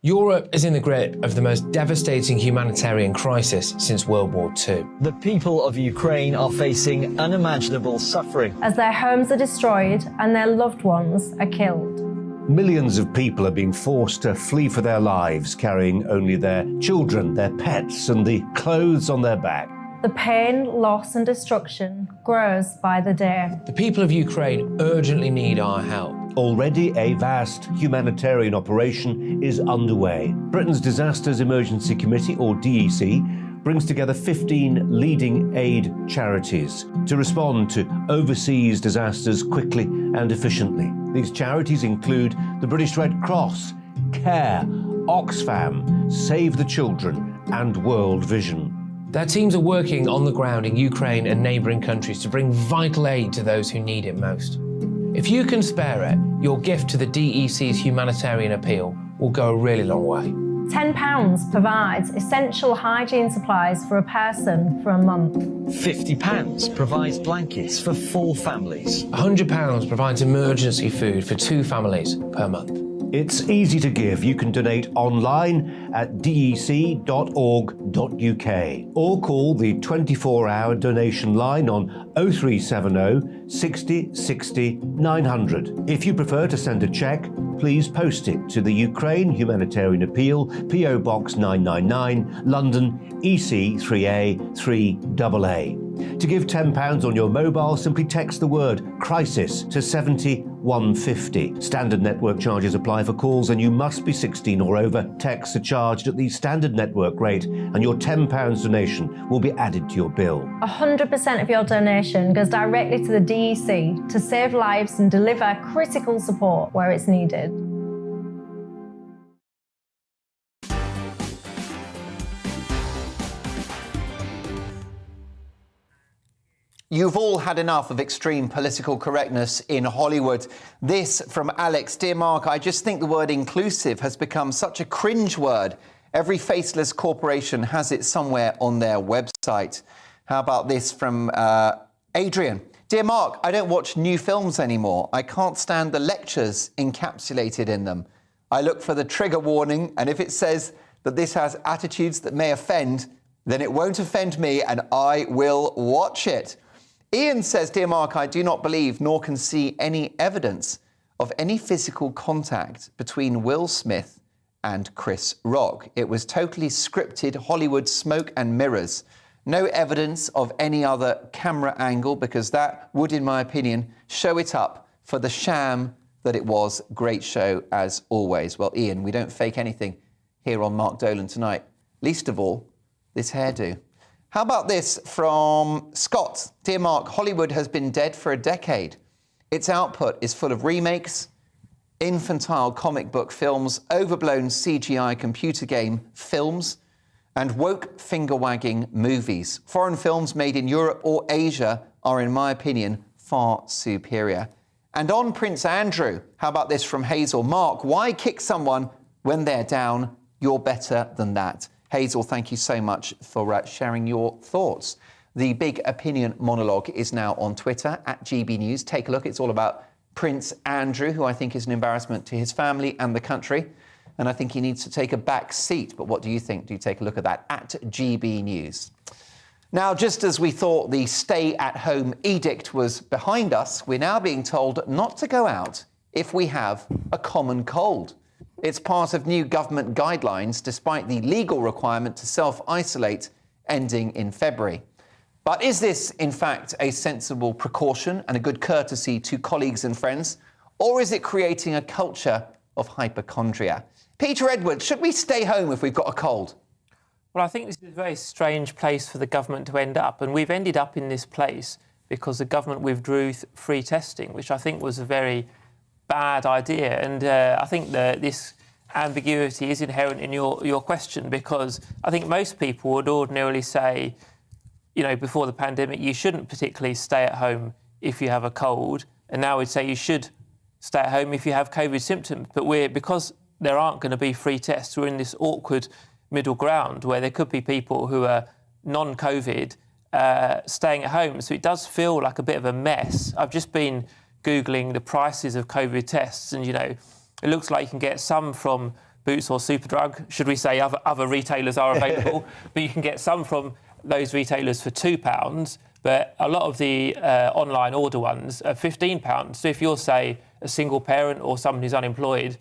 Europe is in the grip of the most devastating humanitarian crisis since World War II. The people of Ukraine are facing unimaginable suffering as their homes are destroyed and their loved ones are killed. Millions of people are being forced to flee for their lives, carrying only their children, their pets, and the clothes on their back. The pain, loss and destruction grows by the day. The people of Ukraine urgently need our help. Already a vast humanitarian operation is underway. Britain's Disasters Emergency Committee, or DEC, brings together 15 leading aid charities to respond to overseas disasters quickly and efficiently. These charities include the British Red Cross, CARE, Oxfam, Save the Children and World Vision. Their teams are working on the ground in Ukraine and neighbouring countries to bring vital aid to those who need it most. If you can spare it, your gift to the DEC's humanitarian appeal will go a really long way. £10 provides essential hygiene supplies for a person for a month. £50 provides blankets for 4 families. £100 provides emergency food for 2 families per month. It's easy to give. You can donate online at dec.org.uk or call the 24-hour donation line on 0370 60 60 900. If you prefer to send a cheque, please post it to the Ukraine Humanitarian Appeal, PO Box 999, London, EC 3A 3AA. To give £10 on your mobile, simply text the word crisis to 70 150. Standard network charges apply for calls and you must be 16 or over. Texts are charged at the standard network rate and your £10 donation will be added to your bill. 100% of your donation goes directly to the DEC to save lives and deliver critical support where it's needed. You've all had enough of extreme political correctness in Hollywood. This from Alex. Dear Mark, I just think the word inclusive has become such a cringe word. Every faceless corporation has it somewhere on their website. How about this from Adrian? Dear Mark, I don't watch new films anymore. I can't stand the lectures encapsulated in them. I look for the trigger warning, and if it says that this has attitudes that may offend, then it won't offend me and I will watch it. Ian says, Dear Mark, I do not believe nor can see any evidence of any physical contact between Will Smith and Chris Rock. It was totally scripted Hollywood smoke and mirrors. No evidence of any other camera angle because that would, in my opinion, show it up for the sham that it was. Great show as always. Well, Ian, we don't fake anything here on Mark Dolan tonight. Least of all, this hairdo. How about this from Scott? Dear Mark, Hollywood has been dead for a decade. Its output is full of remakes, infantile comic book films, overblown CGI computer game films, and woke finger-wagging movies. Foreign films made in Europe or Asia are, in my opinion, far superior. And on Prince Andrew, how about this from Hazel? Mark, why kick someone when they're down? You're better than that. Hazel, thank you so much for sharing your thoughts. The big opinion monologue is now on Twitter, at GBNews. Take a look. It's all about Prince Andrew, who I think is an embarrassment to his family and the country. And I think he needs to take a back seat. But what do you think? Do take a look at that at GBNews. Now, just as we thought the stay-at-home edict was behind us, we're now being told not to go out if we have a common cold. It's part of new government guidelines, despite the legal requirement to self-isolate ending in February. But is this, in fact, a sensible precaution and a good courtesy to colleagues and friends? Or is it creating a culture of hypochondria? Peter Edwards, should we stay home if we've got a cold? Well, I think this is a very strange place for the government to end up. And we've ended up in this place because the government withdrew free testing, which I think was a very bad idea. And I think this ambiguity is inherent in your question, because I think most people would ordinarily say, you know, before the pandemic, you shouldn't particularly stay at home if you have a cold. And now we'd say you should stay at home if you have COVID symptoms. But because there aren't going to be free tests, we're in this awkward middle ground where there could be people who are non-COVID staying at home. So it does feel like a bit of a mess. I've just been Googling the prices of COVID tests, and, you know, it looks like you can get some from Boots or Superdrug. Should we say other retailers are available? But you can get some from those retailers for £2, but a lot of the online order ones are £15. So if you're, say, a single parent or someone who's unemployed,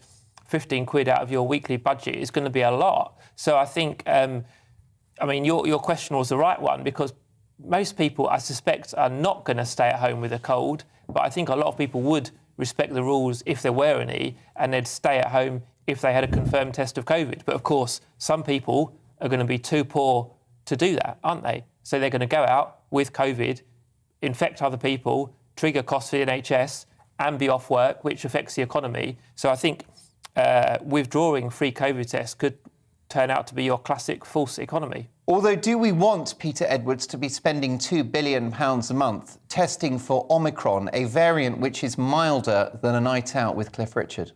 15 quid out of your weekly budget is going to be a lot. So I think, your question was the right one, because most people, I suspect, are not going to stay at home with a cold, but I think a lot of people would respect the rules if there were any, and they'd stay at home if they had a confirmed test of COVID. But of course, some people are going to be too poor to do that, aren't they? So they're going to go out with COVID, infect other people, trigger costs for the NHS, and be off work, which affects the economy. So I think withdrawing free COVID tests could turn out to be your classic false economy. Although, do we want Peter Edwards to be spending £2 billion a month testing for Omicron, a variant which is milder than a night out with Cliff Richard?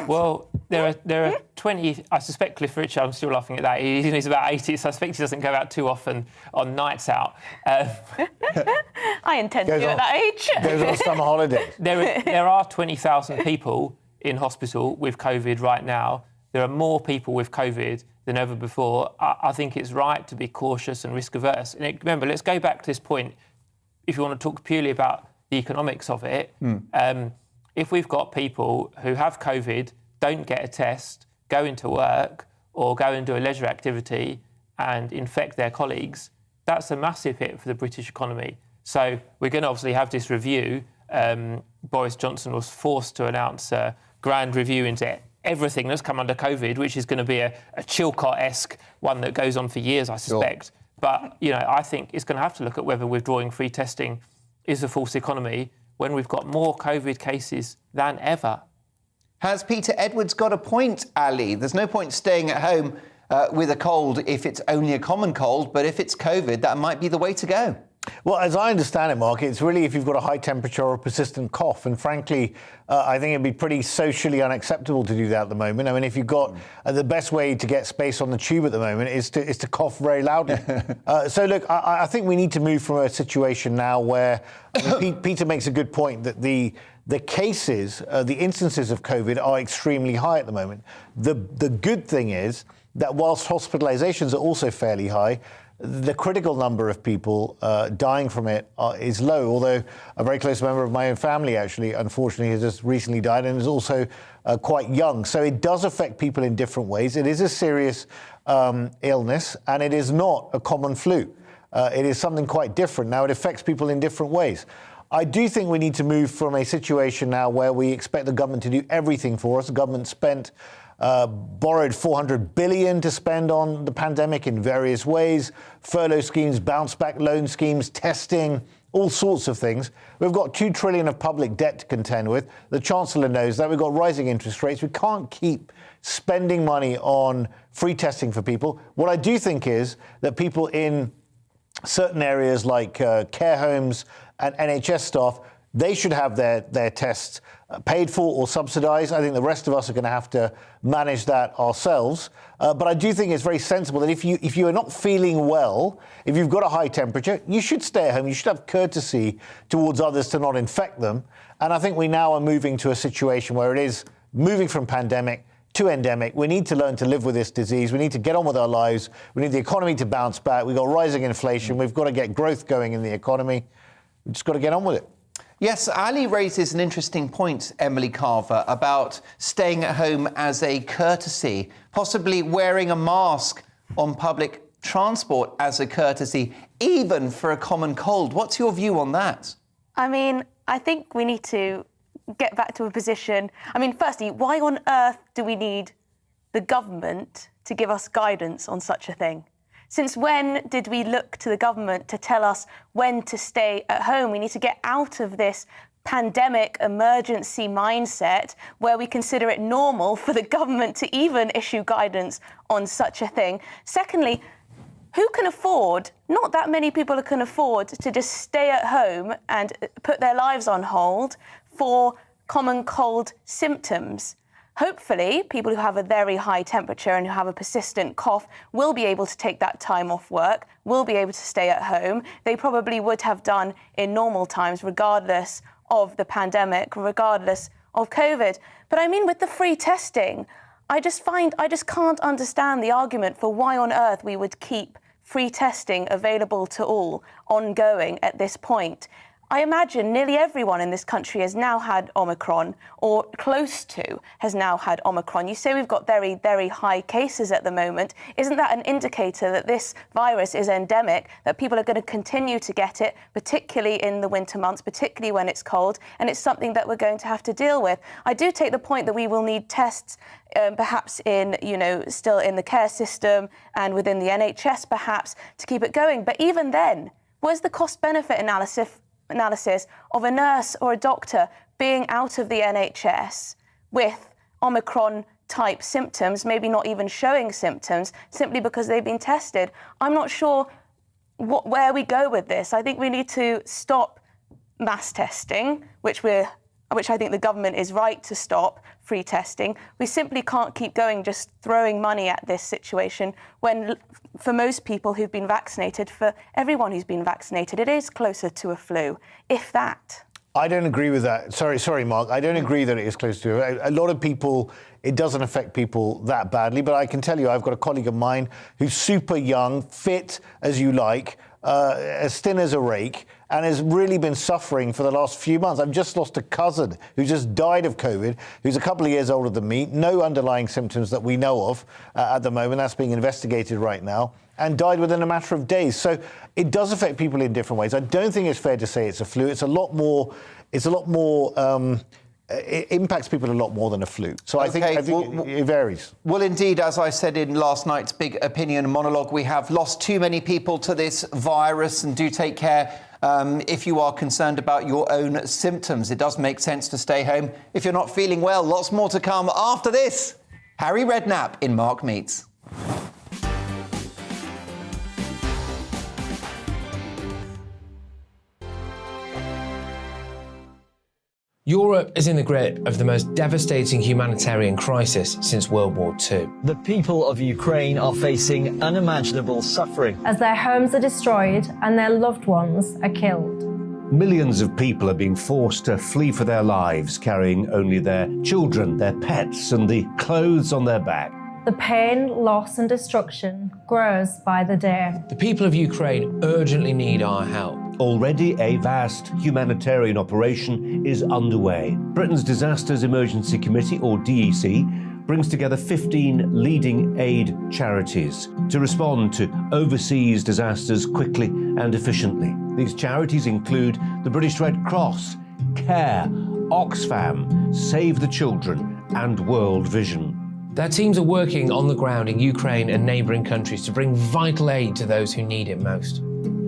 Well, there are 20... I suspect Cliff Richard, I'm still laughing at that, he's about 80, so I suspect he doesn't go out too often on nights out. I intend to do at that age. Goes on summer holiday. There are 20,000 people in hospital with COVID right now. There are more people with COVID than ever before. I think it's right to be cautious and risk-averse. And remember, let's go back to this point, if you want to talk purely about the economics of it. If we've got people who have COVID, don't get a test, go into work or go and do a leisure activity and infect their colleagues, that's a massive hit for the British economy. So we're going to obviously have this review Boris Johnson was forced to announce a grand review into everything that's come under COVID, which is going to be a Chilcot-esque one that goes on for years, I suspect. Sure. But, I think it's going to have to look at whether withdrawing free testing is a false economy when we've got more COVID cases than ever. Has Peter Edwards got a point, Ali? There's no point staying at home with a cold if it's only a common cold, but if it's COVID, that might be the way to go. Well, as I understand it, Mark, it's really if you've got a high temperature or a persistent cough. And frankly, I think it'd be pretty socially unacceptable to do that at the moment. I mean, if you've got the best way to get space on the tube at the moment is to cough very loudly. So, look, I think we need to move from a situation now where Peter makes a good point that the cases, the instances of COVID are extremely high at the moment. The good thing is that whilst hospitalizations are also fairly high, the critical number of people dying from it is low, although a very close member of my own family actually, unfortunately, has just recently died and is also quite young. So it does affect people in different ways. It is a serious illness, and it is not a common flu. It is something quite different. Now, it affects people in different ways. I do think we need to move from a situation now where we expect the government to do everything for us. The government borrowed 400 billion to spend on the pandemic in various ways, furlough schemes, bounce back loan schemes, testing, all sorts of things. We've got 2 trillion of public debt to contend with. The Chancellor knows that. We've got rising interest rates. We can't keep spending money on free testing for people. What I do think is that people in certain areas like care homes and NHS staff, they should have their tests paid for or subsidised. I think the rest of us are going to have to manage that ourselves. But I do think it's very sensible that if you are not feeling well, if you've got a high temperature, you should stay at home. You should have courtesy towards others to not infect them. And I think we now are moving to a situation where it is moving from pandemic to endemic. We need to learn to live with this disease. We need to get on with our lives. We need the economy to bounce back. We've got rising inflation. We've got to get growth going in the economy. We've just got to get on with it. Yes, Ali raises an interesting point, Emily Carver, about staying at home as a courtesy, possibly wearing a mask on public transport as a courtesy, even for a common cold. What's your view on that? I mean, I think we need to get back to a position. I mean, firstly, why on earth do we need the government to give us guidance on such a thing? Since when did we look to the government to tell us when to stay at home? We need to get out of this pandemic emergency mindset where we consider it normal for the government to even issue guidance on such a thing. Secondly, who can afford, not that many people can afford to just stay at home and put their lives on hold for common cold symptoms. Hopefully, people who have a very high temperature and who have a persistent cough will be able to take that time off work, will be able to stay at home. They probably would have done in normal times, regardless of the pandemic, regardless of COVID. But I mean, with the free testing, I just can't understand the argument for why on earth we would keep free testing available to all, ongoing at this point. I imagine nearly everyone in this country has now had Omicron, or close to has now had Omicron. You say we've got very, very high cases at the moment. Isn't that an indicator that this virus is endemic, that people are going to continue to get it, particularly in the winter months, particularly when it's cold, and it's something that we're going to have to deal with? I do take the point that we will need tests perhaps in, still in the care system and within the NHS perhaps to keep it going. But even then, where's the cost-benefit analysis of a nurse or a doctor being out of the NHS with Omicron-type symptoms, maybe not even showing symptoms, simply because they've been tested? I'm not sure where we go with this. I think we need to stop mass testing, which I think the government is right to stop free testing. We simply can't keep going just throwing money at this situation when, for most people who've been vaccinated, for everyone who's been vaccinated, it is closer to a flu, if that. I don't agree with that. Sorry, Mark. I don't agree that it is close to. A lot of people, it doesn't affect people that badly. But I can tell you, I've got a colleague of mine who's super young, fit as you like, as thin as a rake, and has really been suffering for the last few months. I've just lost a cousin who just died of COVID, who's a couple of years older than me, no underlying symptoms that we know of at the moment. That's being investigated right now, and died within a matter of days. So it does affect people in different ways. I don't think it's fair to say it's a flu. It's a lot more. It impacts people a lot more than a flu. So I think it varies. Well, indeed, as I said in last night's big opinion monologue, we have lost too many people to this virus, and do take care if you are concerned about your own symptoms. It does make sense to stay home if you're not feeling well. Lots more to come after this. Harry Redknapp in Mark Meets. Europe is in the grip of the most devastating humanitarian crisis since World War II. The people of Ukraine are facing unimaginable suffering as their homes are destroyed and their loved ones are killed. Millions of people are being forced to flee for their lives, carrying only their children, their pets, and the clothes on their back. The pain, loss and destruction grows by the day. The people of Ukraine urgently need our help. Already a vast humanitarian operation is underway. Britain's Disasters Emergency Committee, or DEC, brings together 15 leading aid charities to respond to overseas disasters quickly and efficiently. These charities include the British Red Cross, CARE, Oxfam, Save the Children and World Vision. Their teams are working on the ground in Ukraine and neighbouring countries to bring vital aid to those who need it most.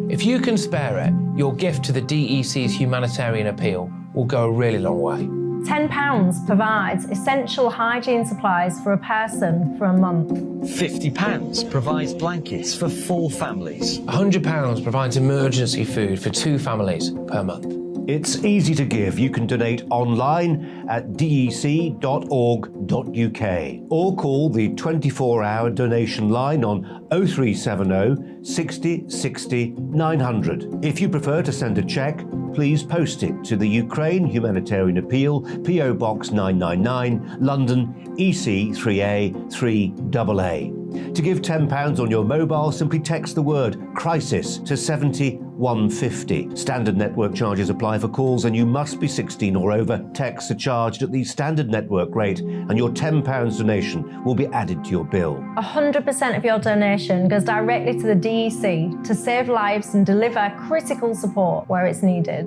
If you can spare it, your gift to the DEC's humanitarian appeal will go a really long way. £10 provides essential hygiene supplies for a person for a month. £50 provides blankets for 4 families. £100 provides emergency food for 2 families per month. It's easy to give. You can donate online at dec.org.uk or call the 24-hour donation line on 0370 60 60 900. If you prefer to send a cheque, please post it to the Ukraine Humanitarian Appeal, PO Box 999, London, EC 3A 3AA. To give £10 on your mobile, simply text the word crisis to 70150. Standard network charges apply for calls, and you must be 16 or over. Texts are charged at the standard network rate, and your £10 donation will be added to your bill. 100% of your donation goes directly to the DEC to save lives and deliver critical support where it's needed.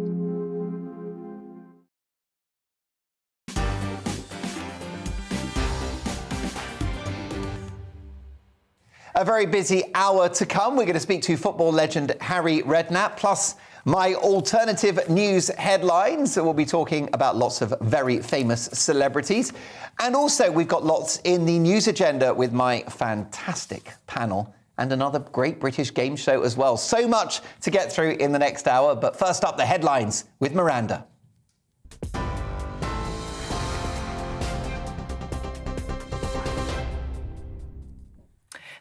A very busy hour to come. We're going to speak to football legend Harry Redknapp, plus my alternative news headlines. So we'll be talking about lots of very famous celebrities. And also, we've got lots in the news agenda with my fantastic panel and another great British game show as well. So much to get through in the next hour. But first up, the headlines with Miranda.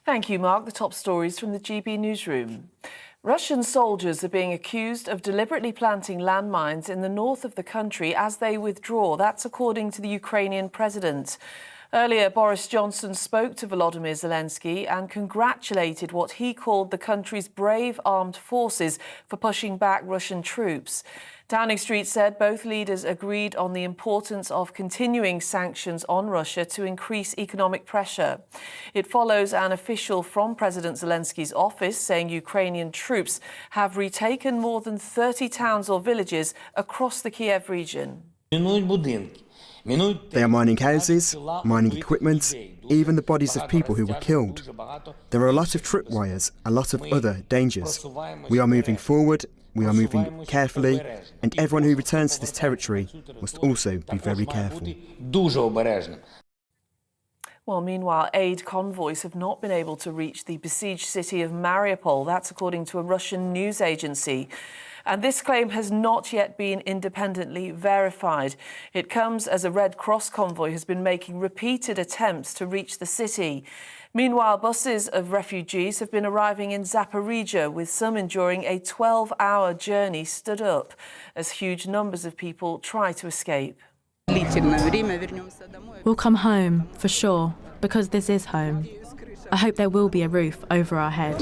Thank you, Mark. The top stories from the GB newsroom. Russian soldiers are being accused of deliberately planting landmines in the north of the country as they withdraw. That's according to the Ukrainian president. Earlier, Boris Johnson spoke to Volodymyr Zelensky and congratulated what he called the country's brave armed forces for pushing back Russian troops. Downing Street said both leaders agreed on the importance of continuing sanctions on Russia to increase economic pressure. It follows an official from President Zelensky's office saying Ukrainian troops have retaken more than 30 towns or villages across the Kiev region. They are mining houses, mining equipment, even the bodies of people who were killed. There are a lot of tripwires, a lot of other dangers. We are moving forward, we are moving carefully, and everyone who returns to this territory must also be very careful. Well, meanwhile, aid convoys have not been able to reach the besieged city of Mariupol. That's according to a Russian news agency. And this claim has not yet been independently verified. It comes as a Red Cross convoy has been making repeated attempts to reach the city. Meanwhile, buses of refugees have been arriving in Zaporizhia, with some enduring a 12-hour journey stood up as huge numbers of people try to escape. We'll come home, for sure, because this is home. I hope there will be a roof over our head.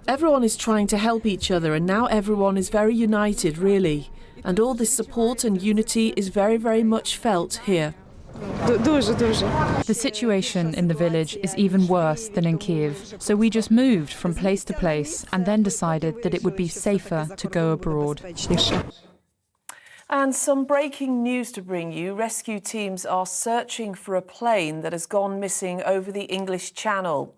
Everyone is trying to help each other, and now everyone is very united, really. And all this support and unity is very, very much felt here. The situation in the village is even worse than in Kiev, so we just moved from place to place and then decided that it would be safer to go abroad. And some breaking news to bring you. Rescue teams are searching for a plane that has gone missing over the English Channel.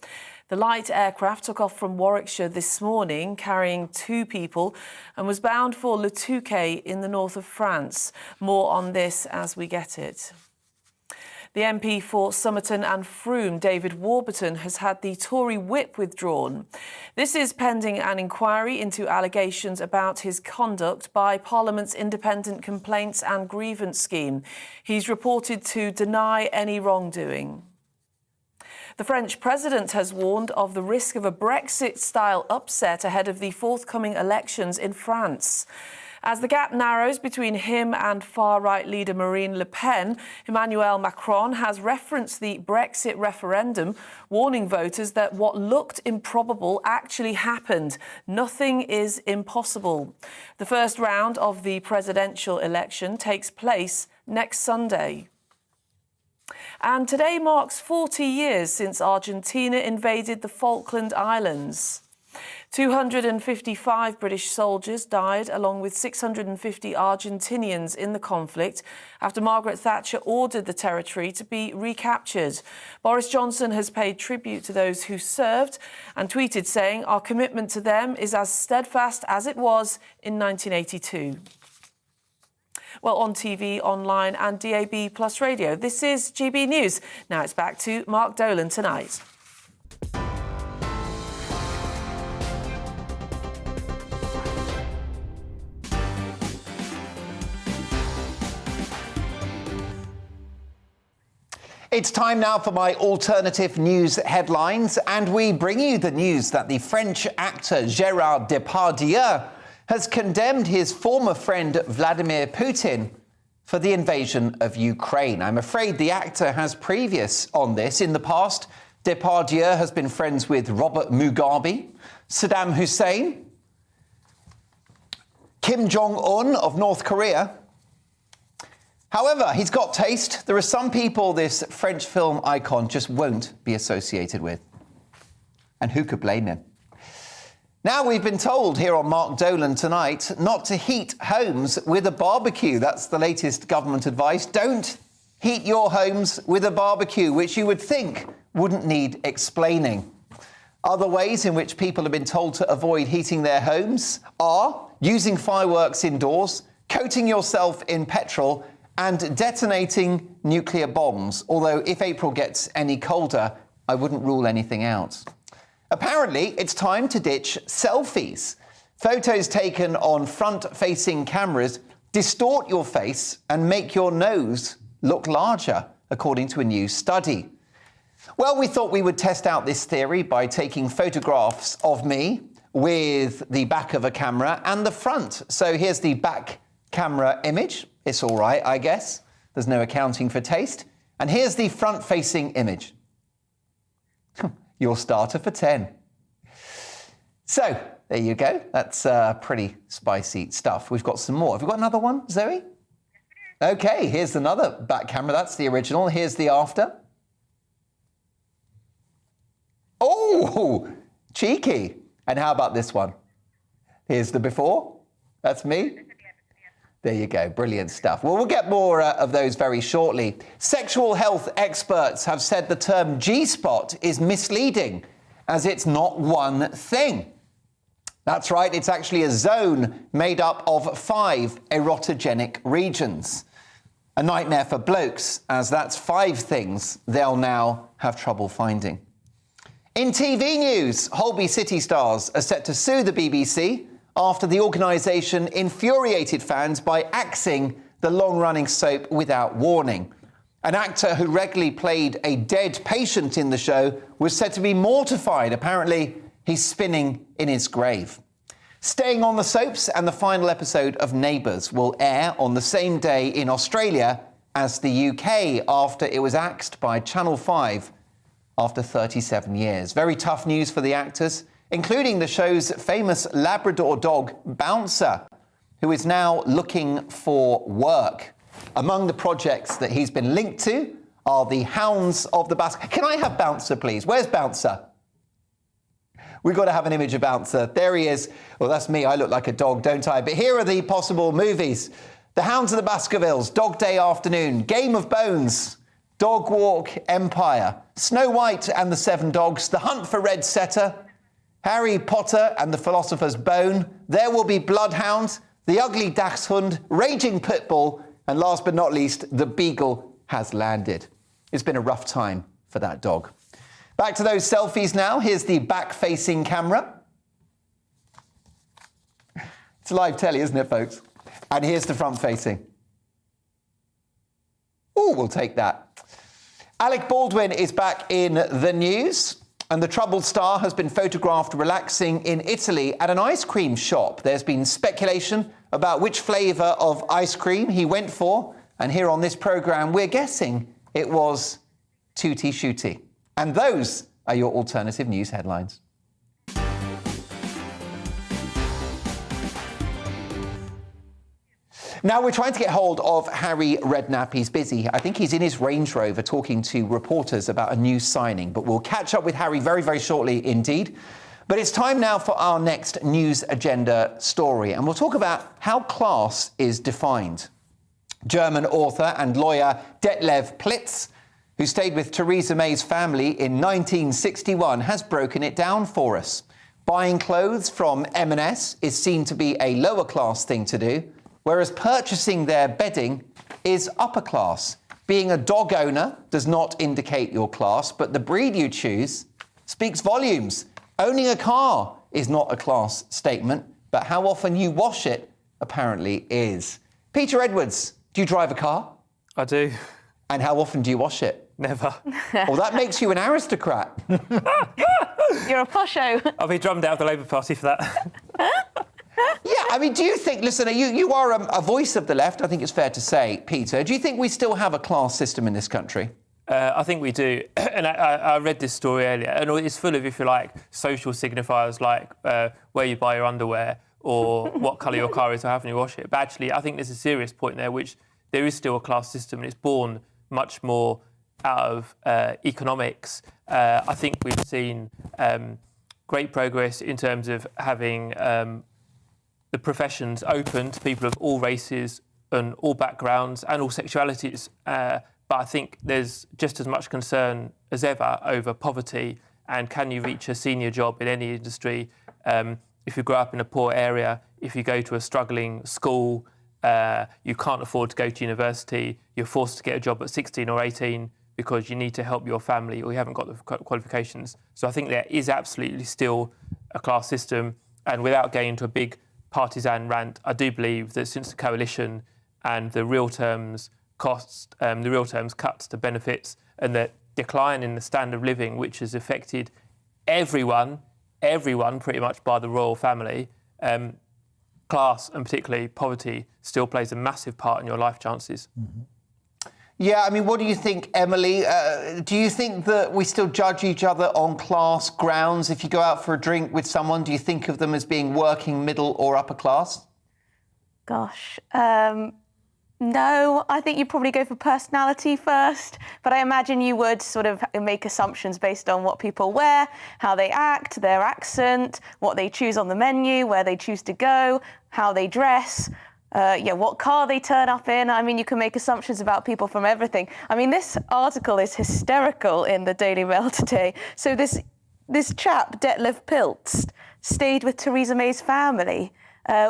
The light aircraft took off from Warwickshire this morning, carrying 2 people, and was bound for Le Touquet in the north of France. More on this as we get it. The MP for Somerton and Frome, David Warburton, has had the Tory whip withdrawn. This is pending an inquiry into allegations about his conduct by Parliament's Independent Complaints and Grievance Scheme. He's reported to deny any wrongdoing. The French president has warned of the risk of a Brexit-style upset ahead of the forthcoming elections in France. As the gap narrows between him and far-right leader Marine Le Pen, Emmanuel Macron has referenced the Brexit referendum, warning voters that what looked improbable actually happened. Nothing is impossible. The first round of the presidential election takes place next Sunday. And today marks 40 years since Argentina invaded the Falkland Islands. 255 British soldiers died, along with 650 Argentinians in the conflict, after Margaret Thatcher ordered the territory to be recaptured. Boris Johnson has paid tribute to those who served and tweeted saying, "Our commitment to them is as steadfast as it was in 1982. Well, on TV, online and DAB Plus radio, this is GB News. Now it's back to Mark Dolan tonight. It's time now for my alternative news headlines, and we bring you the news that the French actor Gérard Depardieu has condemned his former friend Vladimir Putin for the invasion of Ukraine. I'm afraid the actor has previous on this. In the past, Depardieu has been friends with Robert Mugabe, Saddam Hussein, Kim Jong-un of North Korea. However, he's got taste. There are some people this French film icon just won't be associated with. And who could blame him? Now, we've been told here on Mark Dolan tonight not to heat homes with a barbecue. That's the latest government advice. Don't heat your homes with a barbecue, which you would think wouldn't need explaining. Other ways in which people have been told to avoid heating their homes are using fireworks indoors, coating yourself in petrol, and detonating nuclear bombs. Although if April gets any colder, I wouldn't rule anything out. Apparently, it's time to ditch selfies. Photos taken on front-facing cameras distort your face and make your nose look larger, according to a new study. Well, we thought we would test out this theory by taking photographs of me with the back of a camera and the front. So here's the back camera image. It's all right, I guess. There's no accounting for taste. And here's the front-facing image. Your starter for 10. So, there you go. That's pretty spicy stuff. We've got some more. Have we got another one, Zoe? OK, here's another back camera. That's the original. Here's the after. Oh, cheeky. And how about this one? Here's the before. That's me. There you go. Brilliant stuff. Well, we'll get more of those very shortly. Sexual health experts have said the term G-spot is misleading, as it's not one thing. That's right. It's actually a zone made up of 5 erotogenic regions. A nightmare for blokes, as that's 5 things they'll now have trouble finding. In TV news, Holby City stars are set to sue the BBC after the organisation infuriated fans by axing the long-running soap without warning. An actor who regularly played a dead patient in the show was said to be mortified. Apparently, he's spinning in his grave. Staying on the soaps, and the final episode of Neighbours will air on the same day in Australia as the UK after it was axed by Channel 5 after 37 years. Very tough news for the actors, including the show's famous Labrador dog, Bouncer, who is now looking for work. Among the projects that he's been linked to are the Hounds of the Basque. Can I have Bouncer, please? Where's Bouncer? We've got to have an image of Bouncer. There he is. Well, that's me. I look like a dog, don't I? But here are the possible movies. The Hounds of the Baskervilles, Dog Day Afternoon, Game of Bones, Dog Walk Empire, Snow White and the Seven Dogs, The Hunt for Red Setter, Harry Potter and the Philosopher's Bone, There Will Be Bloodhound, The Ugly Dachshund, Raging Pitbull, and last but not least, The Beagle Has Landed. It's been a rough time for that dog. Back to those selfies now. Here's the back-facing camera. It's live telly, isn't it, folks? And here's the front-facing. Oh, we'll take that. Alec Baldwin is back in the news, and the troubled star has been photographed relaxing in Italy at an ice cream shop. There's been speculation about which flavour of ice cream he went for, and here on this programme, we're guessing it was Tutti Shooty. And those are your alternative news headlines. Now, we're trying to get hold of Harry Redknapp. He's busy. I think he's in his Range Rover talking to reporters about a new signing. But we'll catch up with Harry very, very shortly indeed. But it's time now for our next news agenda story. And we'll talk about how class is defined. German author and lawyer Detlef Plitz, who stayed with Theresa May's family in 1961, has broken it down for us. Buying clothes from M&S is seen to be a lower class thing to do, whereas purchasing their bedding is upper class. Being a dog owner does not indicate your class, but the breed you choose speaks volumes. Owning a car is not a class statement, but how often you wash it apparently is. Peter Edwards, do you drive a car? I do. And how often do you wash it? Never. Well, that makes you an aristocrat. You're a posho. I'll be drummed out of the Labour Party for that. Yeah, I mean, do you think, listen, you are a voice of the left, I think it's fair to say, Peter. Do you think we still have a class system in this country? I think we do. And I read this story earlier, and it's full of, if you like, social signifiers like where you buy your underwear or what colour your car is or how often you wash it. But actually, I think there's a serious point there, which there is still a class system, and it's born much more out of economics. I think we've seen great progress in terms of having the professions open to people of all races and all backgrounds and all sexualities. But I think there's just as much concern as ever over poverty and can you reach a senior job in any industry if you grow up in a poor area, if you go to a struggling school, you can't afford to go to university, you're forced to get a job at 16 or 18 because you need to help your family or you haven't got the qualifications. So I think there is absolutely still a class system, and without getting into a big partisan rant, I do believe that since the coalition and the real terms cuts to benefits and the decline in the standard of living, which has affected everyone pretty much by the royal family, class and particularly poverty still plays a massive part in your life chances. Mm-hmm. Yeah, I mean, what do you think, Emily? Do you think that we still judge each other on class grounds? If you go out for a drink with someone, do you think of them as being working, middle or upper class? Gosh, no, I think you'd probably go for personality first, but I imagine you would sort of make assumptions based on what people wear, how they act, their accent, what they choose on the menu, where they choose to go, how they dress. What car they turn up in. I mean, you can make assumptions about people from everything. I mean, this article is hysterical in the Daily Mail today. So this chap, Detlef Piltz, stayed with Theresa May's family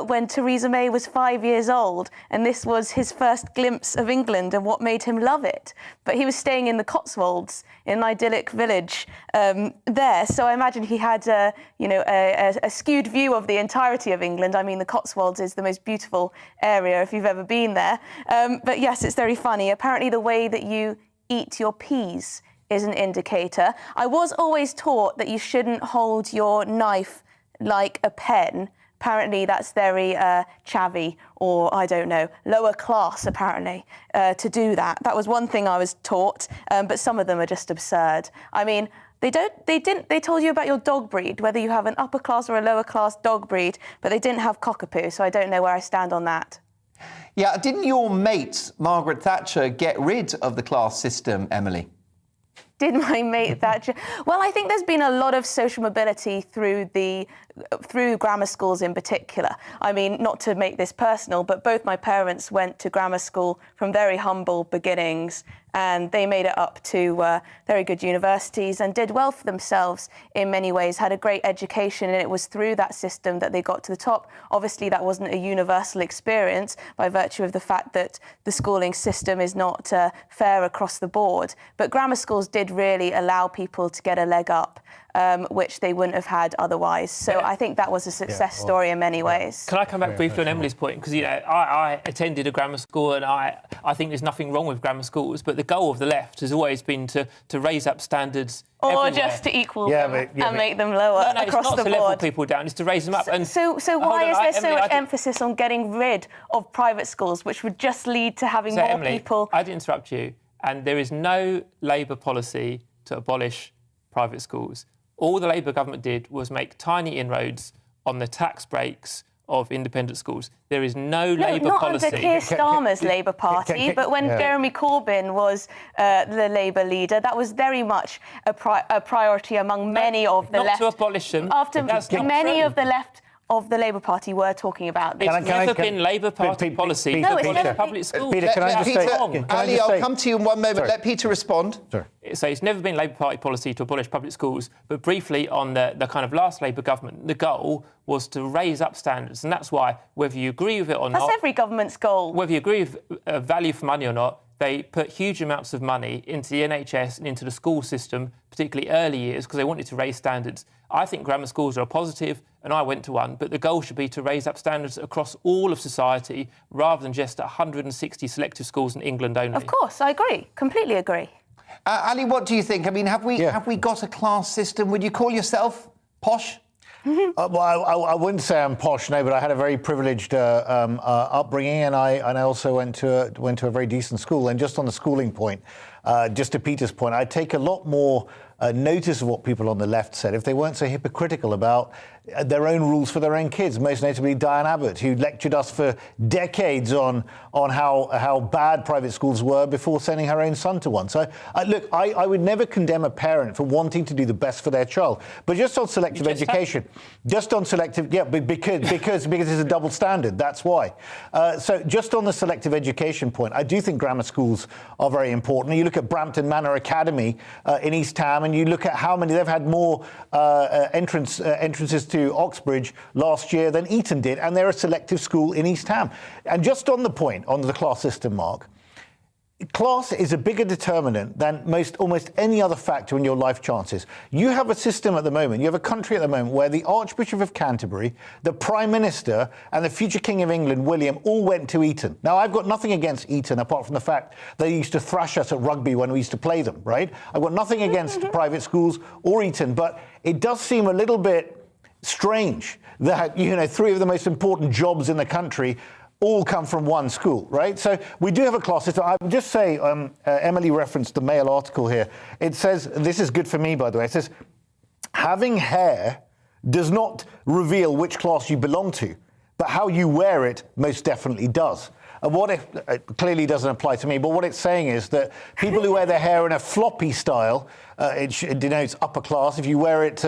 when Theresa May was 5 years old, and this was his first glimpse of England and what made him love it. But he was staying in the Cotswolds, in an idyllic village there. So I imagine he had a skewed view of the entirety of England. I mean, the Cotswolds is the most beautiful area if you've ever been there. But yes, it's very funny. Apparently the way that you eat your peas is an indicator. I was always taught that you shouldn't hold your knife like a pen, Apparently that's very chavvy, or I don't know, lower class apparently, to do that. That was one thing I was taught, but some of them are just absurd. I mean, they told you about your dog breed, whether you have an upper class or a lower class dog breed, but they didn't have cockapoo, so I don't know where I stand on that. Yeah, didn't your mate, Margaret Thatcher, get rid of the class system, Emily? Did my mate Thatcher? Well, I think there's been a lot of social mobility through grammar schools in particular. I mean, not to make this personal, but both my parents went to grammar school from very humble beginnings, and they made it up to very good universities and did well for themselves in many ways, had a great education, and it was through that system that they got to the top. Obviously, that wasn't a universal experience by virtue of the fact that the schooling system is not fair across the board. But grammar schools did really allow people to get a leg up, which they wouldn't have had otherwise. So I think that was a success story in many ways. Can I come back briefly on Emily's point? Because, you know, I attended a grammar school, and I think there's nothing wrong with grammar schools, but the goal of the left has always been to raise up standards or everywhere. just to equal them and make them lower across the board. It's not to level people down, it's to raise them up. So why is there so much emphasis on getting rid of private schools, which would just lead to having more Emily, people... I'd interrupt you, and there is no Labour policy to abolish private schools. All the Labour government did was make tiny inroads on the tax breaks of independent schools. There is no Labour policy. Not under Keir Starmer's Labour Party, but when Jeremy Corbyn was the Labour leader, that was very much a priority among many of the left. Not to abolish them. After many of the left of the Labour Party were talking about this. It's never been Labour Party policy to abolish public schools. Peter, can I just say... Ali, I'll come to you in one moment. Sorry. Let Peter respond. Sorry. So it's never been Labour Party policy to abolish public schools, but briefly on the kind of last Labour government, the goal was to raise up standards, and that's why, whether you agree with it or not... That's every government's goal. Whether you agree with value for money or not, they put huge amounts of money into the NHS and into the school system, particularly early years, because they wanted to raise standards. I think grammar schools are a positive, and I went to one, but the goal should be to raise up standards across all of society rather than just 160 selective schools in England only. Of course, I agree. Completely agree. Ali, what do you think? I mean, have we got a class system? Would you call yourself posh? Well, I wouldn't say I'm posh, no, but I had a very privileged upbringing, and I also went to a very decent school. And just on the schooling point, just to Peter's point, I take a lot more notice of what people on the left said if they weren't so hypocritical about their own rules for their own kids, most notably Diane Abbott, who lectured us for decades on how bad private schools were before sending her own son to one. So, look, I would never condemn a parent for wanting to do the best for their child. But just on selective education, because it's a double standard, that's why. So just on the selective education point, I do think grammar schools are very important. You look at Brampton Manor Academy in East Ham, and you look at how many, they've had more entrances to Oxbridge last year than Eton did, and they're a selective school in East Ham. And just on the point, on the class system, Mark, class is a bigger determinant than almost any other factor in your life chances. You have a system at the moment, you have a country at the moment where the Archbishop of Canterbury, the Prime Minister, and the future King of England, William, all went to Eton. Now, I've got nothing against Eton, apart from the fact they used to thrash us at rugby when we used to play them, right? I've got nothing against private schools or Eton, but it does seem a little bit strange that, you know, three of the most important jobs in the country all come from one school, right? So we do have a class system. I would just say, Emily referenced the Mail article here. It says, this is good for me, by the way, it says, having hair does not reveal which class you belong to, but how you wear it most definitely does. And what if, it clearly doesn't apply to me, but what it's saying is that people who wear their hair in a floppy style, it denotes upper class. If you wear it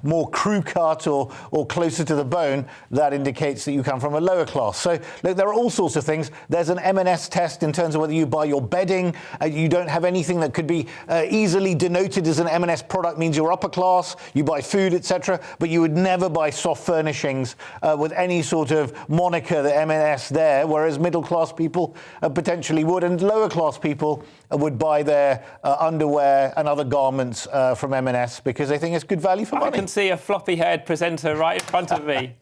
more crew cut or closer to the bone, that indicates that you come from a lower class. So look, there are all sorts of things. There's an M&S test in terms of whether you buy your bedding. You don't have anything that could be easily denoted as an M&S product means you're upper class. You buy food, etc. But you would never buy soft furnishings with any sort of moniker, the M&S there, whereas middle class class people potentially would, and lower class people would buy their underwear and other garments from M&S because they think it's good value for money. I can see a floppy-haired presenter right in front of me.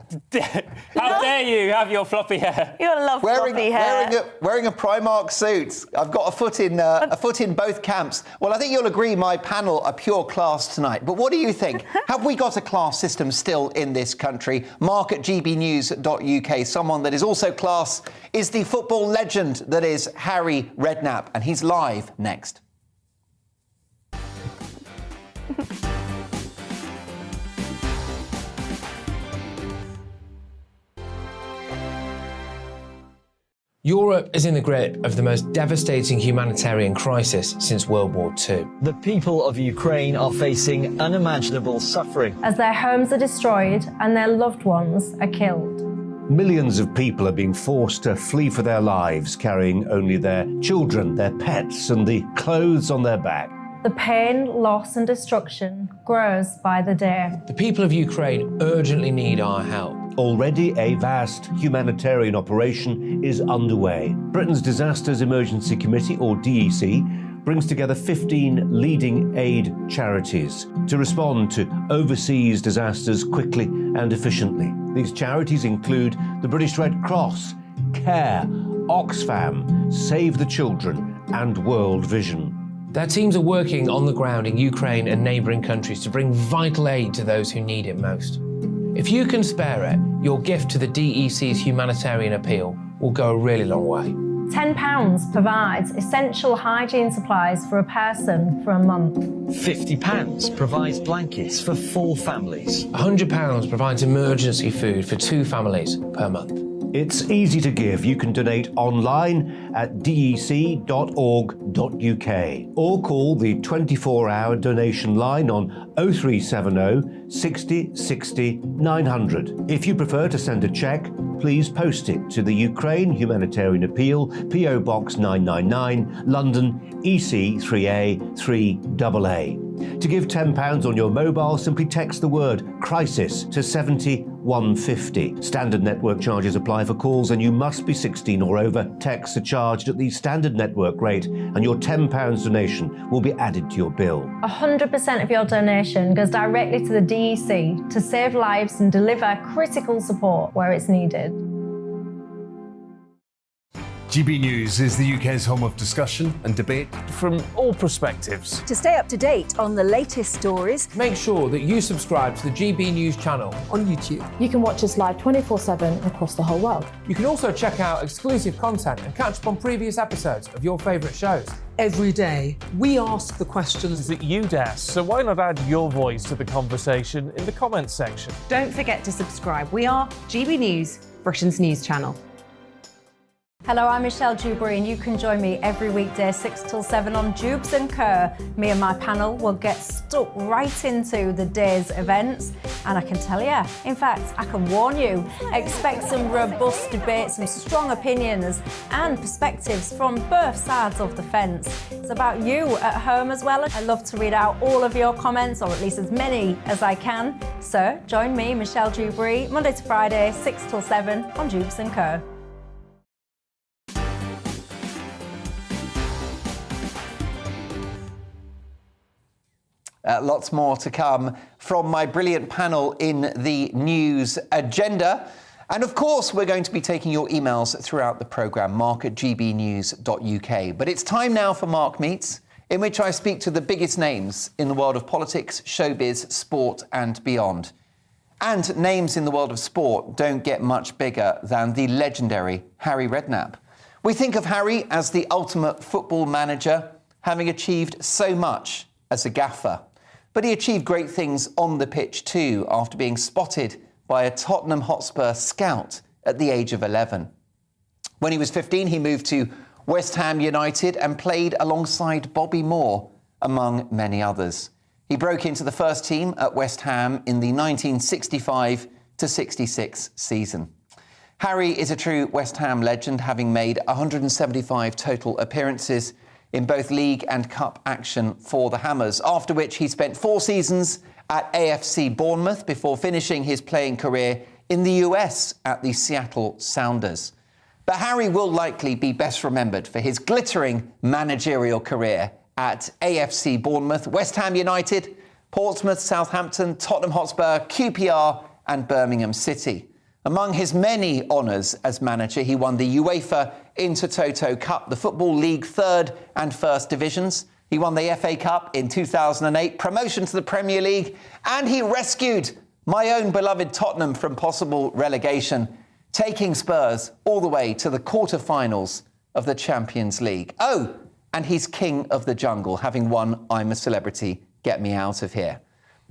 How dare you have your floppy hair? You love floppy hair. Wearing a Primark suit. I've got a foot in both camps. Well, I think you'll agree my panel are pure class tonight. But what do you think? Have we got a class system still in this country? Mark at GBNews.uk, someone that is also class, is the football legend that is Harry Redknapp, and he's live next. Europe is in the grip of the most devastating humanitarian crisis since World War II. The people of Ukraine are facing unimaginable suffering as their homes are destroyed and their loved ones are killed. Millions of people are being forced to flee for their lives, carrying only their children, their pets, and the clothes on their back. The pain, loss and destruction grows by the day. The people of Ukraine urgently need our help. Already a vast humanitarian operation is underway. Britain's Disasters Emergency Committee, or DEC, brings together 15 leading aid charities to respond to overseas disasters quickly and efficiently. These charities include the British Red Cross, CARE, Oxfam, Save the Children and World Vision. Their teams are working on the ground in Ukraine and neighbouring countries to bring vital aid to those who need it most. If you can spare it, your gift to the DEC's humanitarian appeal will go a really long way. £10 provides essential hygiene supplies for a person for a month. £50 provides blankets for 4 families. £100 provides emergency food for 2 families per month. It's easy to give. You can donate online at dec.org.uk or call the 24-hour donation line on 0370 60 60 900. If you prefer to send a cheque, please post it to the Ukraine Humanitarian Appeal, PO Box 999, London, EC 3A 3AA. To give £10 on your mobile, simply text the word crisis to 70150. Standard network charges apply for calls and you must be 16 or over. Texts are charged at the standard network rate and your £10 donation will be added to your bill. 100% of your donation goes directly to the DEC to save lives and deliver critical support where it's needed. GB News is the UK's home of discussion and debate from all perspectives. To stay up to date on the latest stories, make sure that you subscribe to the GB News channel on YouTube. You can watch us live 24/7 across the whole world. You can also check out exclusive content and catch up on previous episodes of your favourite shows. Every day, we ask the questions that you'd ask, so why not add your voice to the conversation in the comments section? Don't forget to subscribe. We are GB News, Britain's news channel. Hello, I'm Michelle Dewberry and you can join me every weekday 6 till 7 on Jubes and Kerr. Me and my panel will get stuck right into the day's events and I can tell you, in fact, I can warn you, expect some robust debates, some strong opinions and perspectives from both sides of the fence. It's about you at home as well. I love to read out all of your comments, or at least as many as I can. So join me, Michelle Dewberry, Monday to Friday, 6 till 7 on Jubes and Kerr. Lots more to come from my brilliant panel in the news agenda. And of course, we're going to be taking your emails throughout the programme, mark at gbnews.uk. But it's time now for Mark Meets, in which I speak to the biggest names in the world of politics, showbiz, sport and beyond. And names in the world of sport don't get much bigger than the legendary Harry Redknapp. We think of Harry as the ultimate football manager, having achieved so much as a gaffer. But he achieved great things on the pitch too, after being spotted by a Tottenham Hotspur scout at the age of 11. When he was 15, he moved to West Ham United and played alongside Bobby Moore, among many others. He broke into the first team at West Ham in the 1965-66 season. Harry is a true West Ham legend, having made 175 total appearances in both league and cup action for the Hammers, after which he spent 4 seasons at AFC Bournemouth before finishing his playing career in the US at the Seattle Sounders. But Harry will likely be best remembered for his glittering managerial career at AFC Bournemouth, West Ham United, Portsmouth, Southampton, Tottenham Hotspur, QPR and Birmingham City. Among his many honours as manager, he won the UEFA Intertoto Cup, the Football League third and first divisions. He won the FA Cup in 2008, promotion to the Premier League, and he rescued my own beloved Tottenham from possible relegation, taking Spurs all the way to the quarter-finals of the Champions League. Oh, and he's king of the jungle, having won I'm a Celebrity, Get Me Out of Here.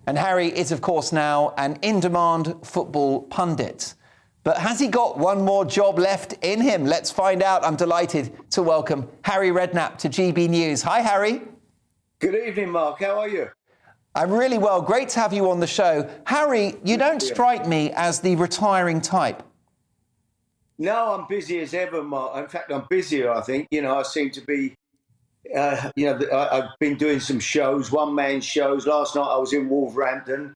And Harry is, of course, now an in-demand football pundit. But has he got one more job left in him? Let's find out. I'm delighted to welcome Harry Redknapp to GB News. Hi, Harry. Good evening, Mark. How are you? I'm really well. Great to have you on the show. Harry, you don't strike me as the retiring type. No, I'm busy as ever, Mark. In fact, I'm busier, I think. You know, I seem to be, I've been doing some shows, one-man shows. Last night I was in Wolverhampton.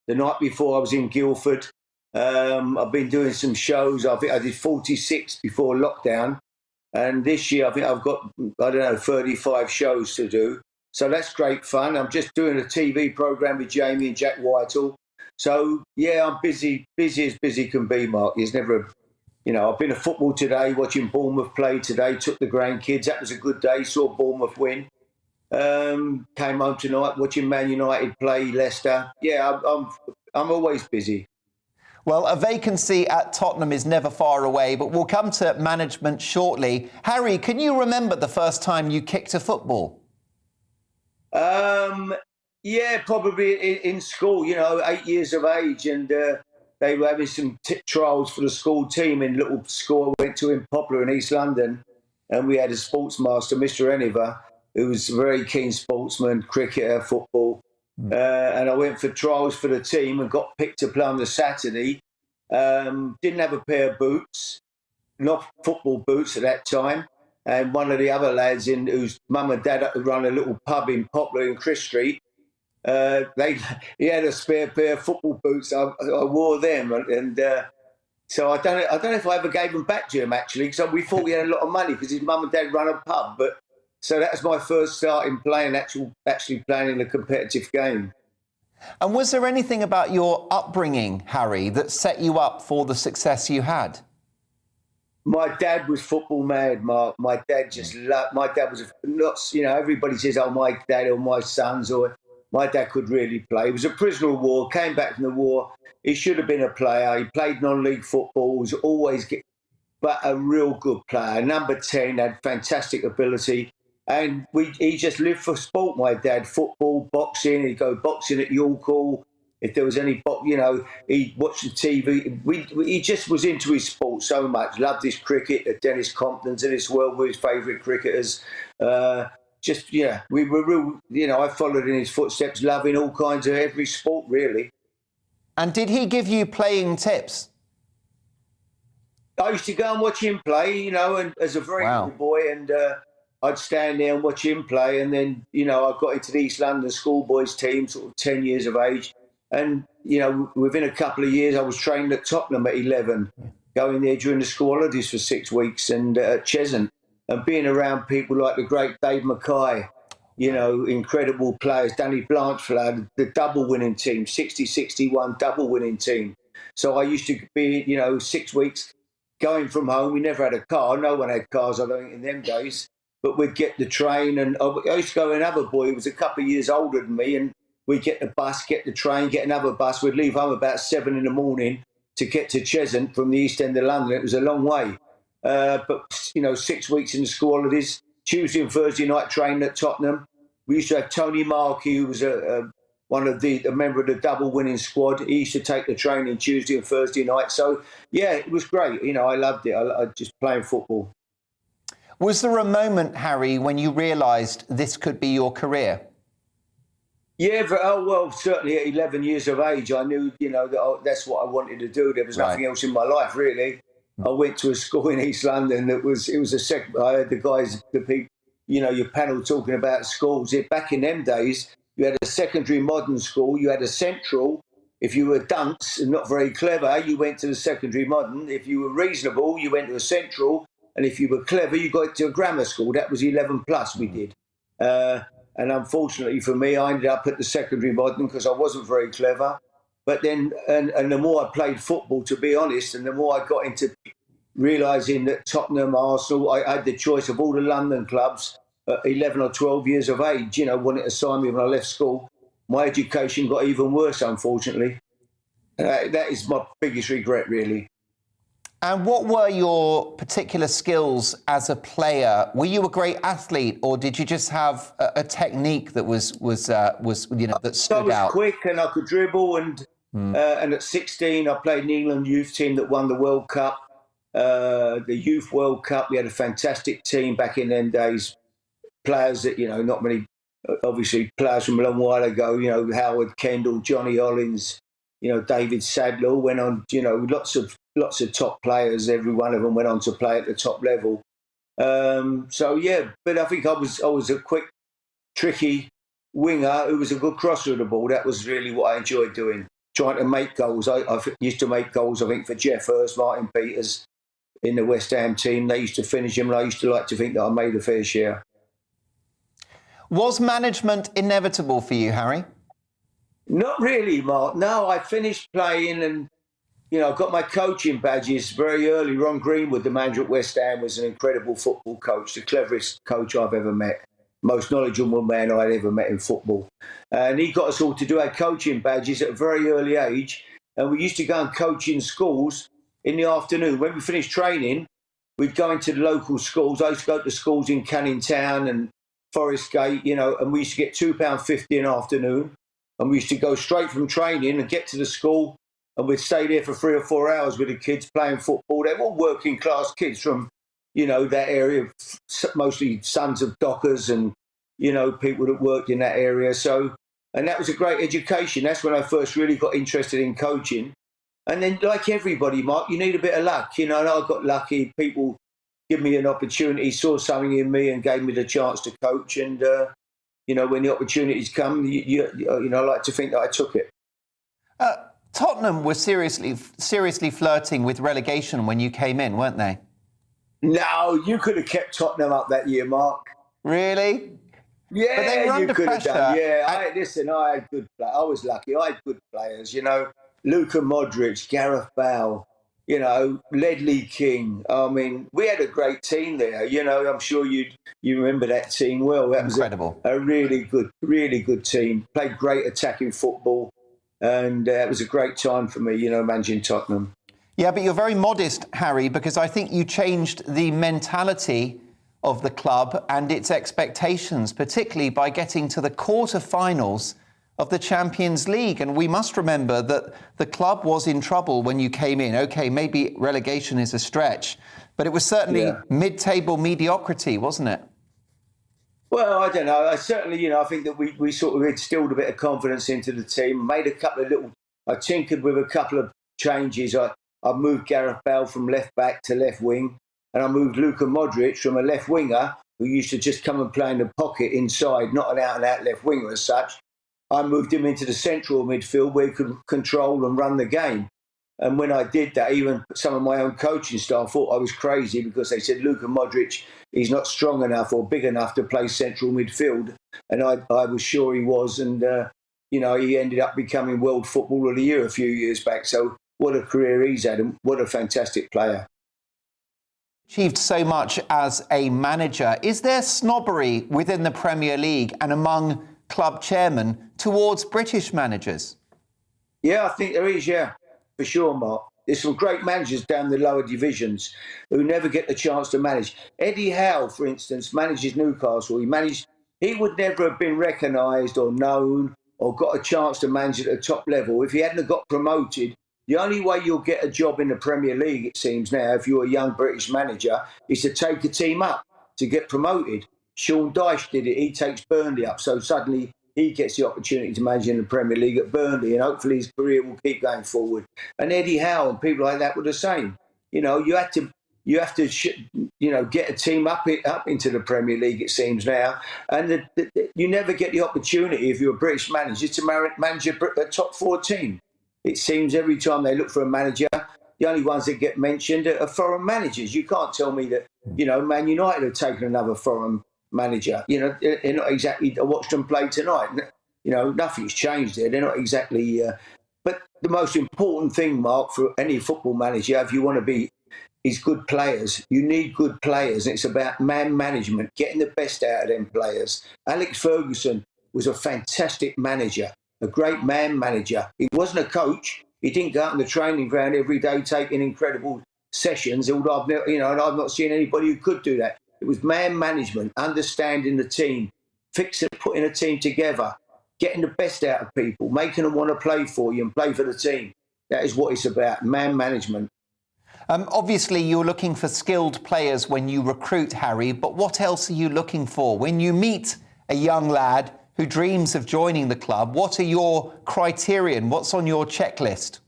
The night before I was in Guildford. I've been doing some shows. I think I did 46 before lockdown. And this year I think I've got, 35 shows to do. So that's great fun. I'm just doing a TV programme with Jamie and Jack Whitehall. So, yeah, I'm busy as busy can be, Mark. There's never, I've been at football today, watching Bournemouth play today, took the grandkids. That was a good day, saw Bournemouth win. Came home tonight, watching Man United play Leicester. Yeah, I'm always busy. Well, a vacancy at Tottenham is never far away, but we'll come to management shortly. Harry, can you remember the first time you kicked a football? Yeah, probably in school, 8 years of age, and they were having some trials for the school team in little school I went to in Poplar in East London, and we had a sports master, Mr. Anniver, who was a very keen sportsman, cricketer, football, and I went for trials for the team and got picked to play on the Saturday. Didn't have a pair of boots, not football boots at that time. And one of the other lads whose mum and dad run a little pub in Poplar in Chris Street, he had a spare pair of football boots. I wore them, and so I don't know if I ever gave them back to him actually, because we thought he had a lot of money because his mum and dad run a pub. But so that was my first start in playing, actually playing in a competitive game. And was there anything about your upbringing, Harry, that set you up for the success you had? My dad was football mad, Mark. My dad just loved. My dad was nuts. Everybody says, "Oh, my dad or my sons," or my dad could really play. He was a prisoner of war. Came back from the war. He should have been a player. He played non-league football. Was always, but a real good player. Number 10, had fantastic ability, and he just lived for sport. My dad, football, boxing. He'd go boxing at York Hall. If there was any, he'd watch the TV. He just was into his sport so much. Loved his cricket. Dennis Compton's in his world were his favourite cricketers. We were real. I followed in his footsteps, loving all kinds of every sport really. And did he give you playing tips? I used to go and watch him play. And as a very little boy, and I'd stand there and watch him play. And then I got into the East London schoolboys team, sort of 10 years of age. And, within a couple of years, I was trained at Tottenham at 11, going there during the school holidays for 6 weeks, and at Cheshunt, and being around people like the great Dave Mackay, incredible players, Danny Blanchflower, the double winning team, 60-61 double winning team. So I used to be, 6 weeks going from home. We never had a car. No one had cars, I don't think, in them days. But we'd get the train, and I used to go with another boy who was a couple of years older than me, and we'd get the bus, get the train, get another bus. We'd leave home about 7 in the morning to get to Cheshunt from the East End of London. It was a long way. But 6 weeks in the school holidays, Tuesday and Thursday night training at Tottenham. We used to have Tony Markey, who was a member of the double winning squad. He used to take the training Tuesday and Thursday night. So, yeah, it was great. I loved it. I just playing football. Was there a moment, Harry, when you realised this could be your career? Yeah, certainly at 11 years of age, I knew, that that's what I wanted to do. There was nothing else in my life, really. I went to a school in East London I heard the guys, the people, your panel talking about schools. Back in them days, you had a secondary modern school, you had a central, If you were dunce and not very clever, you went to the secondary modern. If you were reasonable, you went to a central. And if you were clever, you got to a grammar school. That was 11 plus we did. And unfortunately for me, I ended up at the secondary modern because I wasn't very clever. But then, and the more I played football, to be honest, and the more I got into realising that Tottenham, Arsenal, I had the choice of all the London clubs at 11 or 12 years of age, wanted to sign me when I left school. My education got even worse, unfortunately. That is my biggest regret, really. And what were your particular skills as a player? Were you a great athlete, or did you just have a technique that was that stood out? I was quick and I could dribble, and at 16 I played in the England youth team that won the World Cup, the Youth World Cup. We had a fantastic team back in them days. Players that not many, obviously players from a long while ago. Howard Kendall, Johnny Hollins, David Sadler all went on. Lots of top players. Every one of them went on to play at the top level. But I think I was a quick, tricky winger who was a good crosser of the ball. That was really what I enjoyed doing, trying to make goals. I used to make goals, I think, for Jeff Hurst, Martin Peters in the West Ham team. They used to finish them, and I used to like to think that I made a fair share. Was management inevitable for you, Harry? Not really, Mark. No, I finished playing and I got my coaching badges very early. Ron Greenwood, the manager at West Ham, was an incredible football coach, the cleverest coach I've ever met, most knowledgeable man I'd ever met in football. And he got us all to do our coaching badges at a very early age. And we used to go and coach in schools in the afternoon. When we finished training, we'd go into the local schools. I used to go to schools in Canning Town and Forest Gate, and we used to get £2.50 an afternoon. And we used to go straight from training and get to the school, and we'd stay there for 3 or 4 hours with the kids playing football. They were all working class kids from, that area, mostly sons of dockers and, people that worked in that area. So, and that was a great education. That's when I first really got interested in coaching. And then, like everybody, Mark, you need a bit of luck. And I got lucky. People give me an opportunity, saw something in me and gave me the chance to coach. And, when the opportunities come, I like to think that I took it. Tottenham were seriously flirting with relegation when you came in, weren't they? No, you could have kept Tottenham up that year, Mark. Really? Yeah, but they were under you could pressure. have done. Yeah, I had good players. I was lucky. I had good players, Luka Modric, Gareth Bale, Ledley King. I mean, we had a great team there. I'm sure you remember that team well. That was incredible. A really good team. Played great attacking football. And it was a great time for me, managing Tottenham. Yeah, but you're very modest, Harry, because I think you changed the mentality of the club and its expectations, particularly by getting to the quarter-finals of the Champions League. And we must remember that the club was in trouble when you came in. OK, maybe relegation is a stretch, but it was certainly mid-table mediocrity, wasn't it? Well, I don't know. I certainly, I think that we sort of instilled a bit of confidence into the team, made a couple of I tinkered with a couple of changes. I moved Gareth Bale from left back to left wing, and I moved Luka Modric from a left winger who used to just come and play in the pocket inside, not an out-and-out left winger as such. I moved him into the central midfield where he could control and run the game. And when I did that, even some of my own coaching staff thought I was crazy because they said Luka Modric, he's not strong enough or big enough to play central midfield. And I was sure he was. And, he ended up becoming World Footballer of the Year a few years back. So what a career he's had and what a fantastic player. Achieved so much as a manager. Is there snobbery within the Premier League and among club chairmen towards British managers? Yeah, I think there is, for sure, Mark. There's some great managers down the lower divisions who never get the chance to manage. Eddie Howe, for instance, manages Newcastle. He would never have been recognised or known or got a chance to manage at the top level if he hadn't got promoted. The only way you'll get a job in the Premier League, it seems now, if you're a young British manager, is to take a team up to get promoted. Sean Dyche did it. He takes Burnley up. So suddenly he gets the opportunity to manage in the Premier League at Burnley, and hopefully his career will keep going forward. And Eddie Howe and people like that were the same. You have to get a team up into the Premier League, it seems now. And you never get the opportunity, if you're a British manager, to manage a top four team. It seems every time they look for a manager, the only ones that get mentioned are foreign managers. You can't tell me that, Man United have taken another foreign manager. They're not exactly, I watched them play tonight. Nothing's changed there. They're not exactly, but the most important thing, Mark, for any football manager, if you want to be, is good players. You need good players. It's about man management, getting the best out of them players. Alex Ferguson was a fantastic manager, a great man manager. He wasn't a coach. He didn't go out on the training ground every day taking incredible sessions. Although I've not seen anybody who could do that. It was man management, understanding the team, putting a team together, getting the best out of people, making them want to play for you and play for the team. That is what it's about, man management. Obviously, you're looking for skilled players when you recruit, Harry, but what else are you looking for? When you meet a young lad who dreams of joining the club, what are your criterion? What's on your checklist?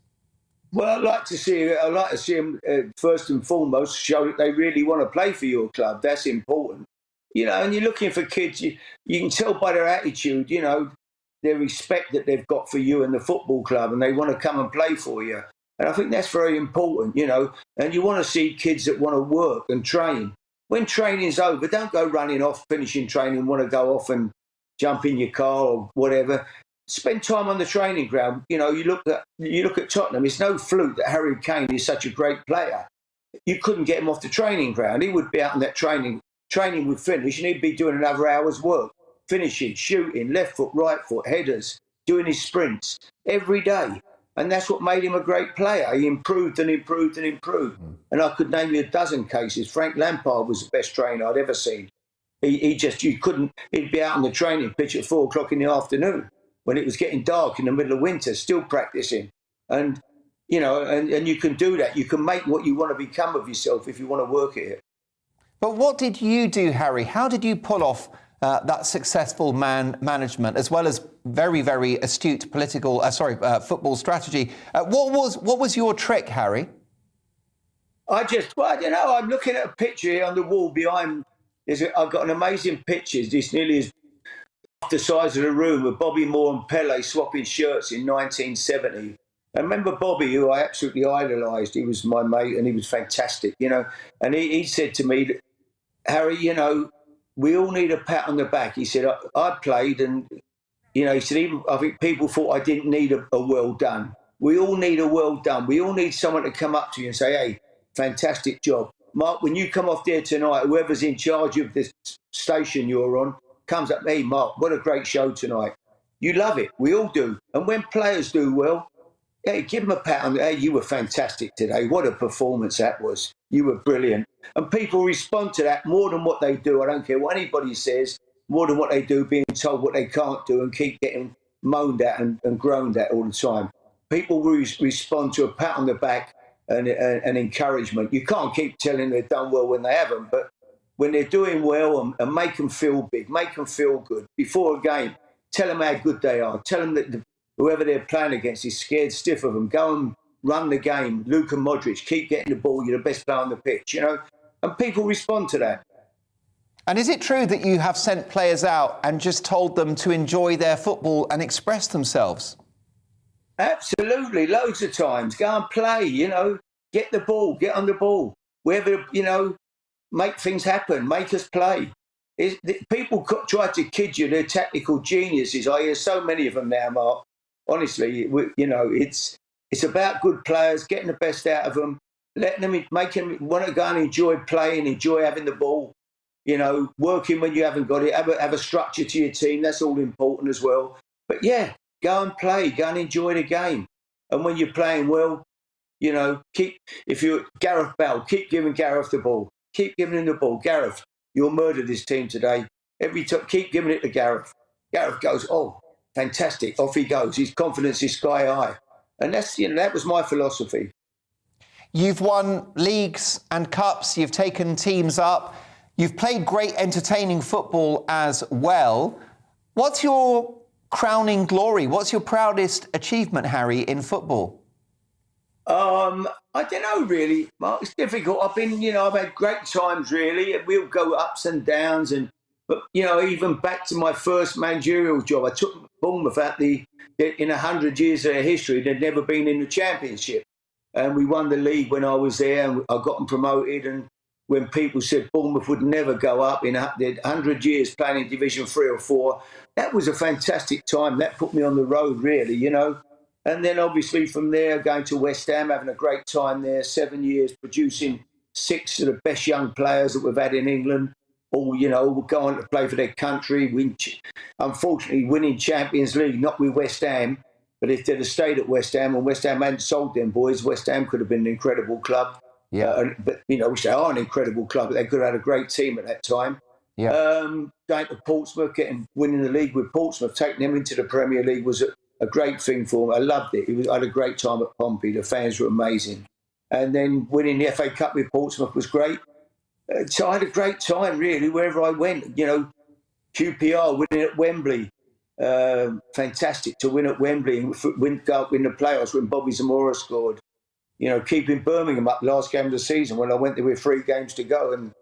Well, I'd like to see them first and foremost show that they really want to play for your club. That's important. And you're looking for kids, you can tell by their attitude, their respect that they've got for you and the football club, and they want to come and play for you. And I think that's very important, and you want to see kids that want to work and train. When training's over, don't go running off, finishing training, want to go off and jump in your car or whatever. Spend time on the training ground. You look at Tottenham. It's no fluke that Harry Kane is such a great player. You couldn't get him off the training ground. He would be out in that training. Training would finish and he'd be doing another hour's work, finishing, shooting, left foot, right foot, headers, doing his sprints every day. And that's what made him a great player. He improved and improved and improved. And I could name you a dozen cases. Frank Lampard was the best trainer I'd ever seen. He'd be out on the training pitch at 4 o'clock in the afternoon when it was getting dark in the middle of winter, still practicing. And, and you can do that. You can make what you want to become of yourself if you want to work at it. But what did you do, Harry? How did you pull off that successful man management, as well as very, very astute football strategy? What was your trick, Harry? I'm looking at a picture here on the wall behind. I've got an amazing picture. This nearly is half the size of the room with Bobby Moore and Pele swapping shirts in 1970. I remember Bobby, who I absolutely idolised. He was my mate and he was fantastic, And he said to me, Harry, we all need a pat on the back. He said, I played and, he said, I think people thought I didn't need a well done. We all need a well done. We all need someone to come up to you and say, hey, fantastic job. Mark, when you come off there tonight, whoever's in charge of this station you're on comes up, hey, Mark, what a great show tonight. You love it. We all do. And when players do well, hey, give them a pat on the hey, you were fantastic today. What a performance that was. You were brilliant. And people respond to that more than what they do. I don't care what anybody says, more than what they do, being told what they can't do and keep getting moaned at and groaned at all the time. People respond to a pat on the back and encouragement. You can't keep telling them they've done well when they haven't, but when they're doing well and make them feel big, make them feel good. Before a game, tell them how good they are. Tell them that whoever they're playing against is scared stiff of them. Go and run the game. Luka Modric, keep getting the ball. You're the best player on the pitch, And people respond to that. And is it true that you have sent players out and just told them to enjoy their football and express themselves? Absolutely. Loads of times. Go and play, Get the ball. Get on the ball. Wherever, make things happen. Make us play. People try to kid you. They're tactical geniuses. I hear so many of them now, Mark. Honestly, it's about good players, getting the best out of them, letting them, making them want to go and enjoy playing, enjoy having the ball, working when you haven't got it, have a structure to your team. That's all important as well. But yeah, go and play, go and enjoy the game. And when you're playing well, if you're Gareth Bale, keep giving Gareth the ball. Keep giving him the ball. Gareth, you'll murder this team today. Every time, keep giving it to Gareth. Gareth goes, oh, fantastic. Off he goes. His confidence is sky high. And that was my philosophy. You've won leagues and cups. You've taken teams up. You've played great entertaining football as well. What's your crowning glory? What's your proudest achievement, Harry, in football? I don't know, really, Mark. It's difficult. I've had great times, really. We'll go ups and downs. But even back to my first managerial job, I took Bournemouth in 100 years of their history, they'd never been in the Championship. And we won the league when I was there, and I got them promoted. And when people said Bournemouth would never go up in 100 years playing in Division 3 or 4, that was a fantastic time. That put me on the road, really, you know. And then obviously from there, going to West Ham, having a great time there, 7 years, producing 6 of the best young players that we've had in England, all, you know, go on to play for their country. Unfortunately, winning Champions League, not with West Ham, but if they'd have stayed at West Ham and West Ham hadn't sold them boys, West Ham could have been an incredible club. Yeah. But, you know, which they are an incredible club, but they could have had a great team at that time. Yeah. Going to Portsmouth, winning the league with Portsmouth, taking them into the Premier League was a great thing for me. I loved it. I had a great time at Pompey. The fans were amazing. And then winning the FA Cup with Portsmouth was great. So I had a great time, really, wherever I went. You know, QPR, winning at Wembley. Fantastic to win at Wembley and go up in the playoffs when Bobby Zamora scored. You know, keeping Birmingham up last game of the season when I went there with 3 games to go and,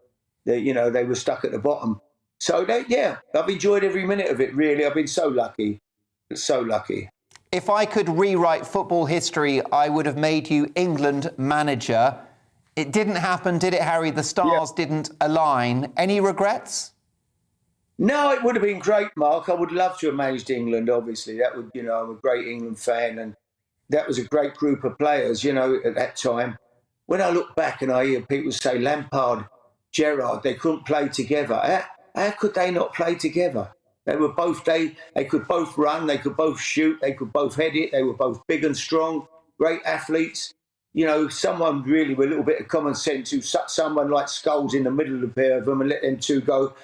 they were stuck at the bottom. So, I've enjoyed every minute of it, really. I've been so lucky. So lucky. If I could rewrite football history, I would have made you England manager. It didn't happen, did it, Harry? The stars didn't align. Any regrets? No, it would have been great, Mark. I would love to have managed England, obviously. That would, I'm a great England fan, and that was a great group of players, at that time. When I look back and I hear people say Lampard, Gerrard, they couldn't play together. How could they not play together? They were both, they could both run, they could both shoot, they could both head it, they were both big and strong, great athletes. Someone really with a little bit of common sense who stuck someone like Scholes in the middle of the pair of them and let them two go.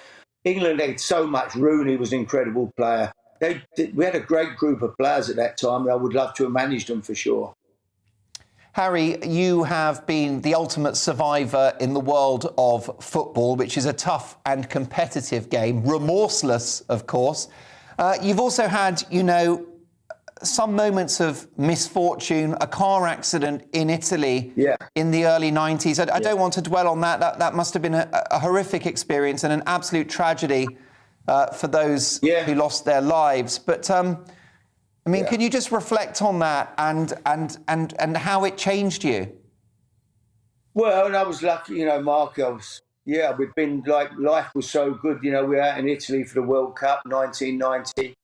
England had so much. Rooney was an incredible player. We had a great group of players at that time, and I would love to have managed them for sure. Harry, you have been the ultimate survivor in the world of football, which is a tough and competitive game, remorseless, of course. You've also had, some moments of misfortune, a car accident in Italy in the early 90s. I don't want to dwell on that. That must have been a horrific experience and an absolute tragedy for those who lost their lives. But, can you just reflect on that and how it changed you? Well, I was lucky, Mark. We'd been life was so good. We were out in Italy for the World Cup 1990.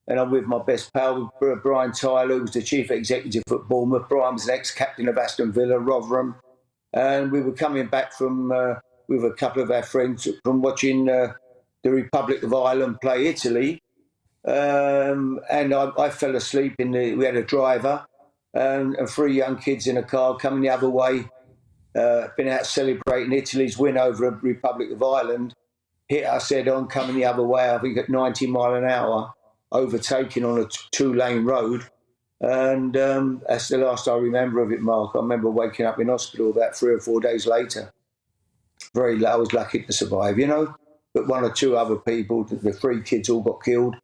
And I'm with my best pal, Brian Tyler, who was the chief executive at Bournemouth. Brian was an ex-captain of Aston Villa, Rotherham. And we were coming back from, with a couple of our friends, from watching the Republic of Ireland play Italy. And I fell asleep we had a driver and 3 young kids in a car coming the other way, been out celebrating Italy's win over the Republic of Ireland, hit us head on coming the other way, I think at 90 mile an hour, overtaking on a 2-lane road. And that's the last I remember of it, Mark. I remember waking up in hospital about 3 or 4 days later. I was lucky to survive, but 1 or 2 other people, the 3 kids all got killed.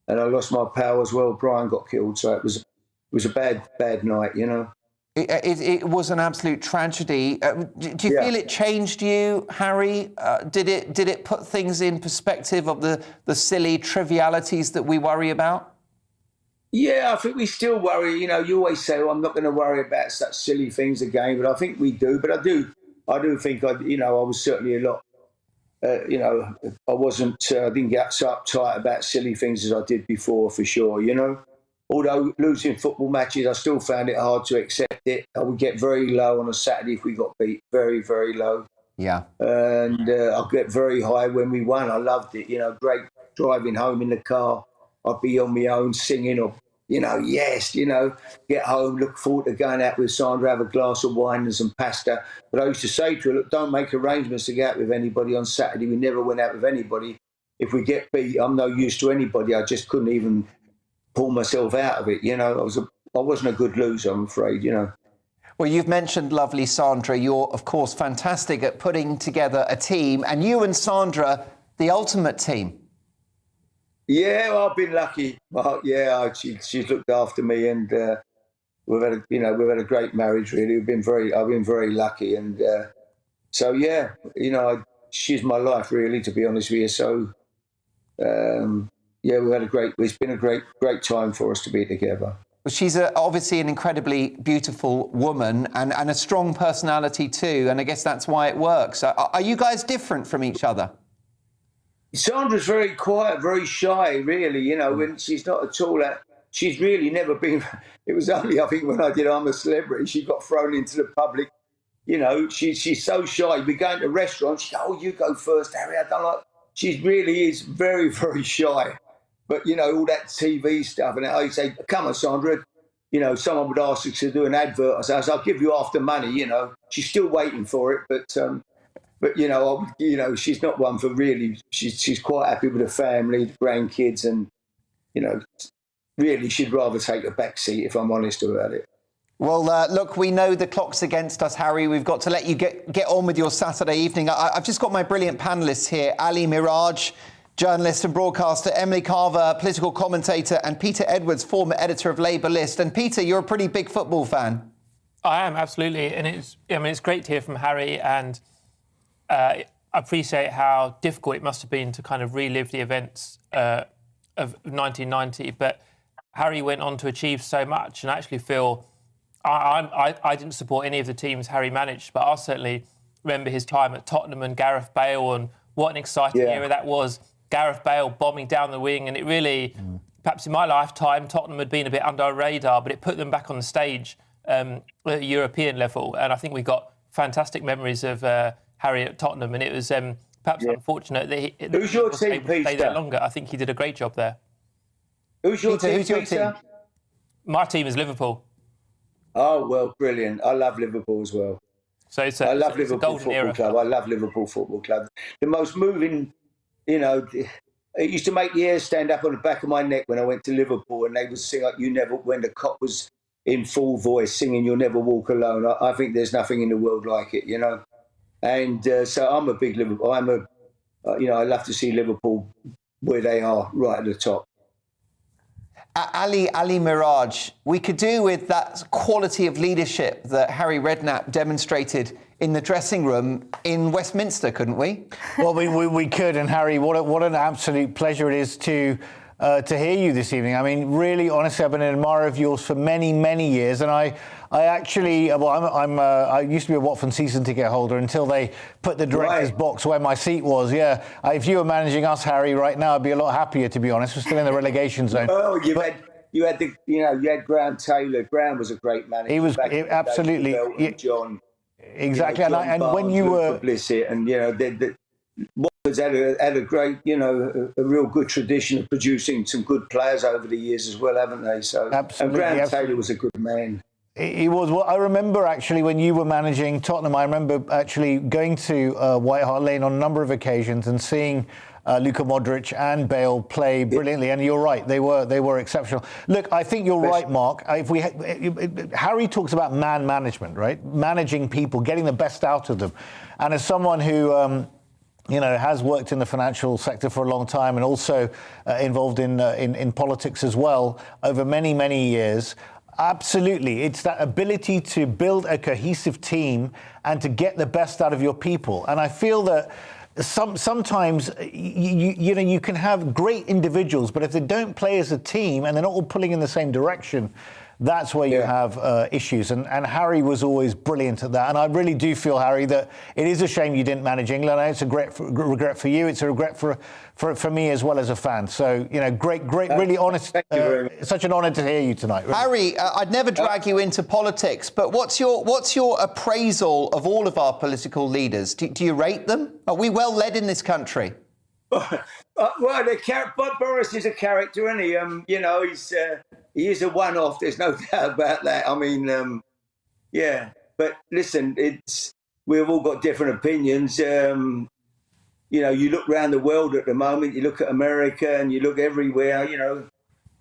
And I lost my pal as well. Brian got killed. So it was a bad night, It was an absolute tragedy. Do you feel it changed you, Harry? Did it put things in perspective of the silly trivialities that we worry about? Yeah, I think we still worry. You always say, I'm not going to worry about such silly things again, but I think we do. But I do think, I was certainly a lot, I didn't get so uptight about silly things as I did before, for sure, Although losing football matches, I still found it hard to accept it. I would get very low on a Saturday if we got beat, very, very low. Yeah. And I'd get very high when we won. I loved it, great driving home in the car. I'd be on my own singing or, get home, look forward to going out with Sandra, have a glass of wine and some pasta. But I used to say to her, look, don't make arrangements to go out with anybody on Saturday. We never went out with anybody. If we get beat, I'm no use to anybody. I just couldn't even pull myself out of it, I wasn't a good loser, I'm afraid, Well, you've mentioned lovely Sandra. You're, of course, fantastic at putting together a team, and you and Sandra, the ultimate team. Yeah, well, I've been lucky, Mark. Yeah, she's looked after me, and we've had a great marriage. Really, I've been very lucky, and she's my life, really, to be honest with you. So. yeah, it's been a great time for us to be together. Well, she's obviously an incredibly beautiful woman and a strong personality too, and I guess that's why it works. Are you guys different from each other? Sandra's very quiet, very shy, really, you know, and she's not at all that. She's really never been. It was only, I think, when I did I'm a Celebrity, she got thrown into the public. You know, she's so shy. We go into restaurants, she goes, "Oh, you go first, Harry. I don't like." She really is very, very shy. But, you know, all that TV stuff, and I say, "Come on, Sandra." You know, someone would ask her to do an advert. I say, "I'll give you half the money." You know, she's still waiting for it, but you know, she's not one for really. She's quite happy with her family, the grandkids, and you know, really, she'd rather take a back seat, if I'm honest about it. Well, look, we know the clock's against us, Harry. We've got to let you get on with your Saturday evening. I've just got my brilliant panellists here: Ali Miraj, journalist and broadcaster; Emily Carver, political commentator; and Peter Edwards, former editor of Labour List. And Peter, you're a pretty big football fan. I am, absolutely, and it's great to hear from Harry, and I appreciate how difficult it must have been to kind of relive the events of 1990. But Harry went on to achieve so much, and I actually feel I didn't support any of the teams Harry managed, but I certainly remember his time at Tottenham and Gareth Bale, and what an exciting era that was. Gareth Bale bombing down the wing, and it really, perhaps in my lifetime, Tottenham had been a bit under our radar, but it put them back on the stage at a European level. And I think we got fantastic memories of Harry at Tottenham, and it was perhaps unfortunate that he Who's your wasn't team, able to stay Peter? there longer. I think he did a great job there. Who's your team, who's your Peter? team? My team is Liverpool. Oh, well, brilliant. I love Liverpool as well. So I love Liverpool Football Club. I love Liverpool Football Club. The most moving, you know, it used to make the hair stand up on the back of my neck when I went to Liverpool, and they would sing like "You Never," when the cop was in full voice singing "You'll Never Walk Alone." I think there's nothing in the world like it, you know. And so I'm a big Liverpool. You know, I love to see Liverpool where they are, right at the top. Ali Miraj, we could do with that quality of leadership that Harry Redknapp demonstrated in the dressing room in Westminster, couldn't we? Well, we could, and Harry, what an absolute pleasure it is to hear you this evening. I mean, really, honestly, I've been an admirer of yours for many, many years, and I actually, I used to be a Watford season ticket holder until they put the director's box where my seat was. Yeah, if you were managing us, Harry, right now, I'd be a lot happier, to be honest. We're still in the relegation zone. Oh, you had Graham Taylor. Graham was a great manager. He was absolutely John. Exactly, you know, John and Barnes, when you were Blissett, and you know, Watford's had a great, you know, a real good tradition of producing some good players over the years as well, haven't they? So, absolutely, and Graham Taylor was a good man. He was. Well, I remember actually when you were managing Tottenham, I remember actually going to White Hart Lane on a number of occasions and seeing Luka Modric and Bale play brilliantly. And you're right, they were exceptional. Look, I think you're right, Mark. Harry talks about man management, right? Managing people, getting the best out of them. And as someone who you know, has worked in the financial sector for a long time and also involved in politics as well over many, many years. Absolutely. It's that ability to build a cohesive team and to get the best out of your people. And I feel that sometimes, you know, you can have great individuals, but if they don't play as a team and they're not all pulling in the same direction, that's where you have issues. And Harry was always brilliant at that. And I really do feel, Harry, that it is a shame you didn't manage England. It's a regret for you. It's a regret for me as well as a fan. So, you know, great, really honest. Such an honour to hear you tonight. Really. Harry, I'd never drag you into politics, but what's your appraisal of all of our political leaders? Do you rate them? Are we well led in this country? Well, Boris is a character, isn't he? You know, he is a one-off. There's no doubt about that. I mean, yeah. But listen, we've all got different opinions. You know, you look around the world at the moment. You look at America, and you look everywhere. You know,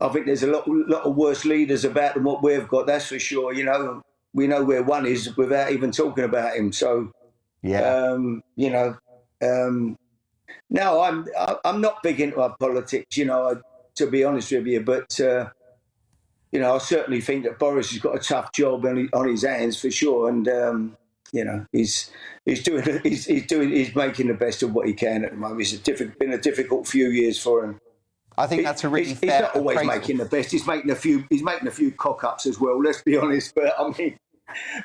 I think there's a lot of worse leaders about than what we've got. That's for sure. You know, we know where one is without even talking about him. So, yeah. You know. No, I'm not big into politics, you know, to be honest with you. But you know, I certainly think that Boris has got a tough job on his hands for sure, and you know, he's making the best of what he can at the moment. It's been a difficult few years for him. I think that's a really fair. He's not always appraisal. making the best. He's making a few cock-ups as well. Let's be honest. But I mean,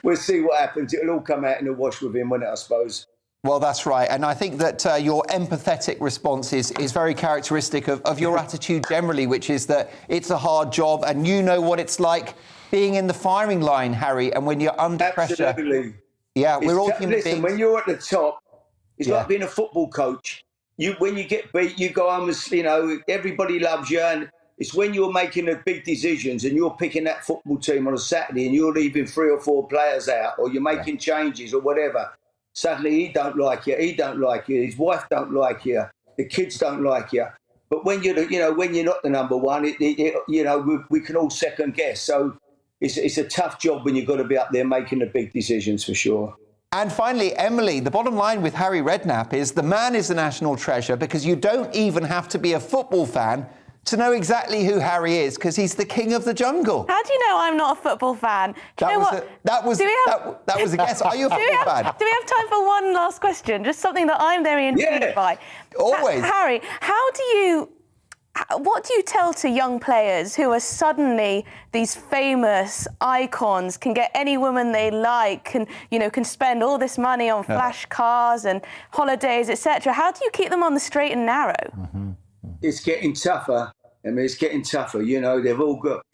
we'll see what happens. It'll all come out in the wash with him, won't it? I suppose. Well, that's right. And I think that your empathetic response is very characteristic of your attitude generally, which is that it's a hard job and you know what it's like being in the firing line, Harry, and when you're under pressure. Absolutely. Yeah, we're all human listen, beings. when you're at the top, it's like being a football coach. When you get beat, you go home as, everybody loves you. And it's when you're making the big decisions and you're picking that football team on a Saturday and you're leaving 3 or 4 players out or you're making changes or whatever. Suddenly he don't like you, his wife don't like you, the kids don't like you. But when when you're not the number one, we can all second guess. So it's a tough job when you've got to be up there making the big decisions for sure. And finally, Emily, the bottom line with Harry Redknapp is the man is the national treasure because you don't even have to be a football fan to know exactly who Harry is, because he's the king of the jungle. How do you know I'm not a football fan? That was a guess. Are you a football fan? Do we have time for one last question? Just something that I'm very intrigued by. Always. Harry, what do you tell to young players who are suddenly these famous icons, can get any woman they like, can spend all this money on flash cars and holidays, etc.? How do you keep them on the straight and narrow? Mm-hmm. It's getting tougher. I mean, it's getting tougher. They've all got.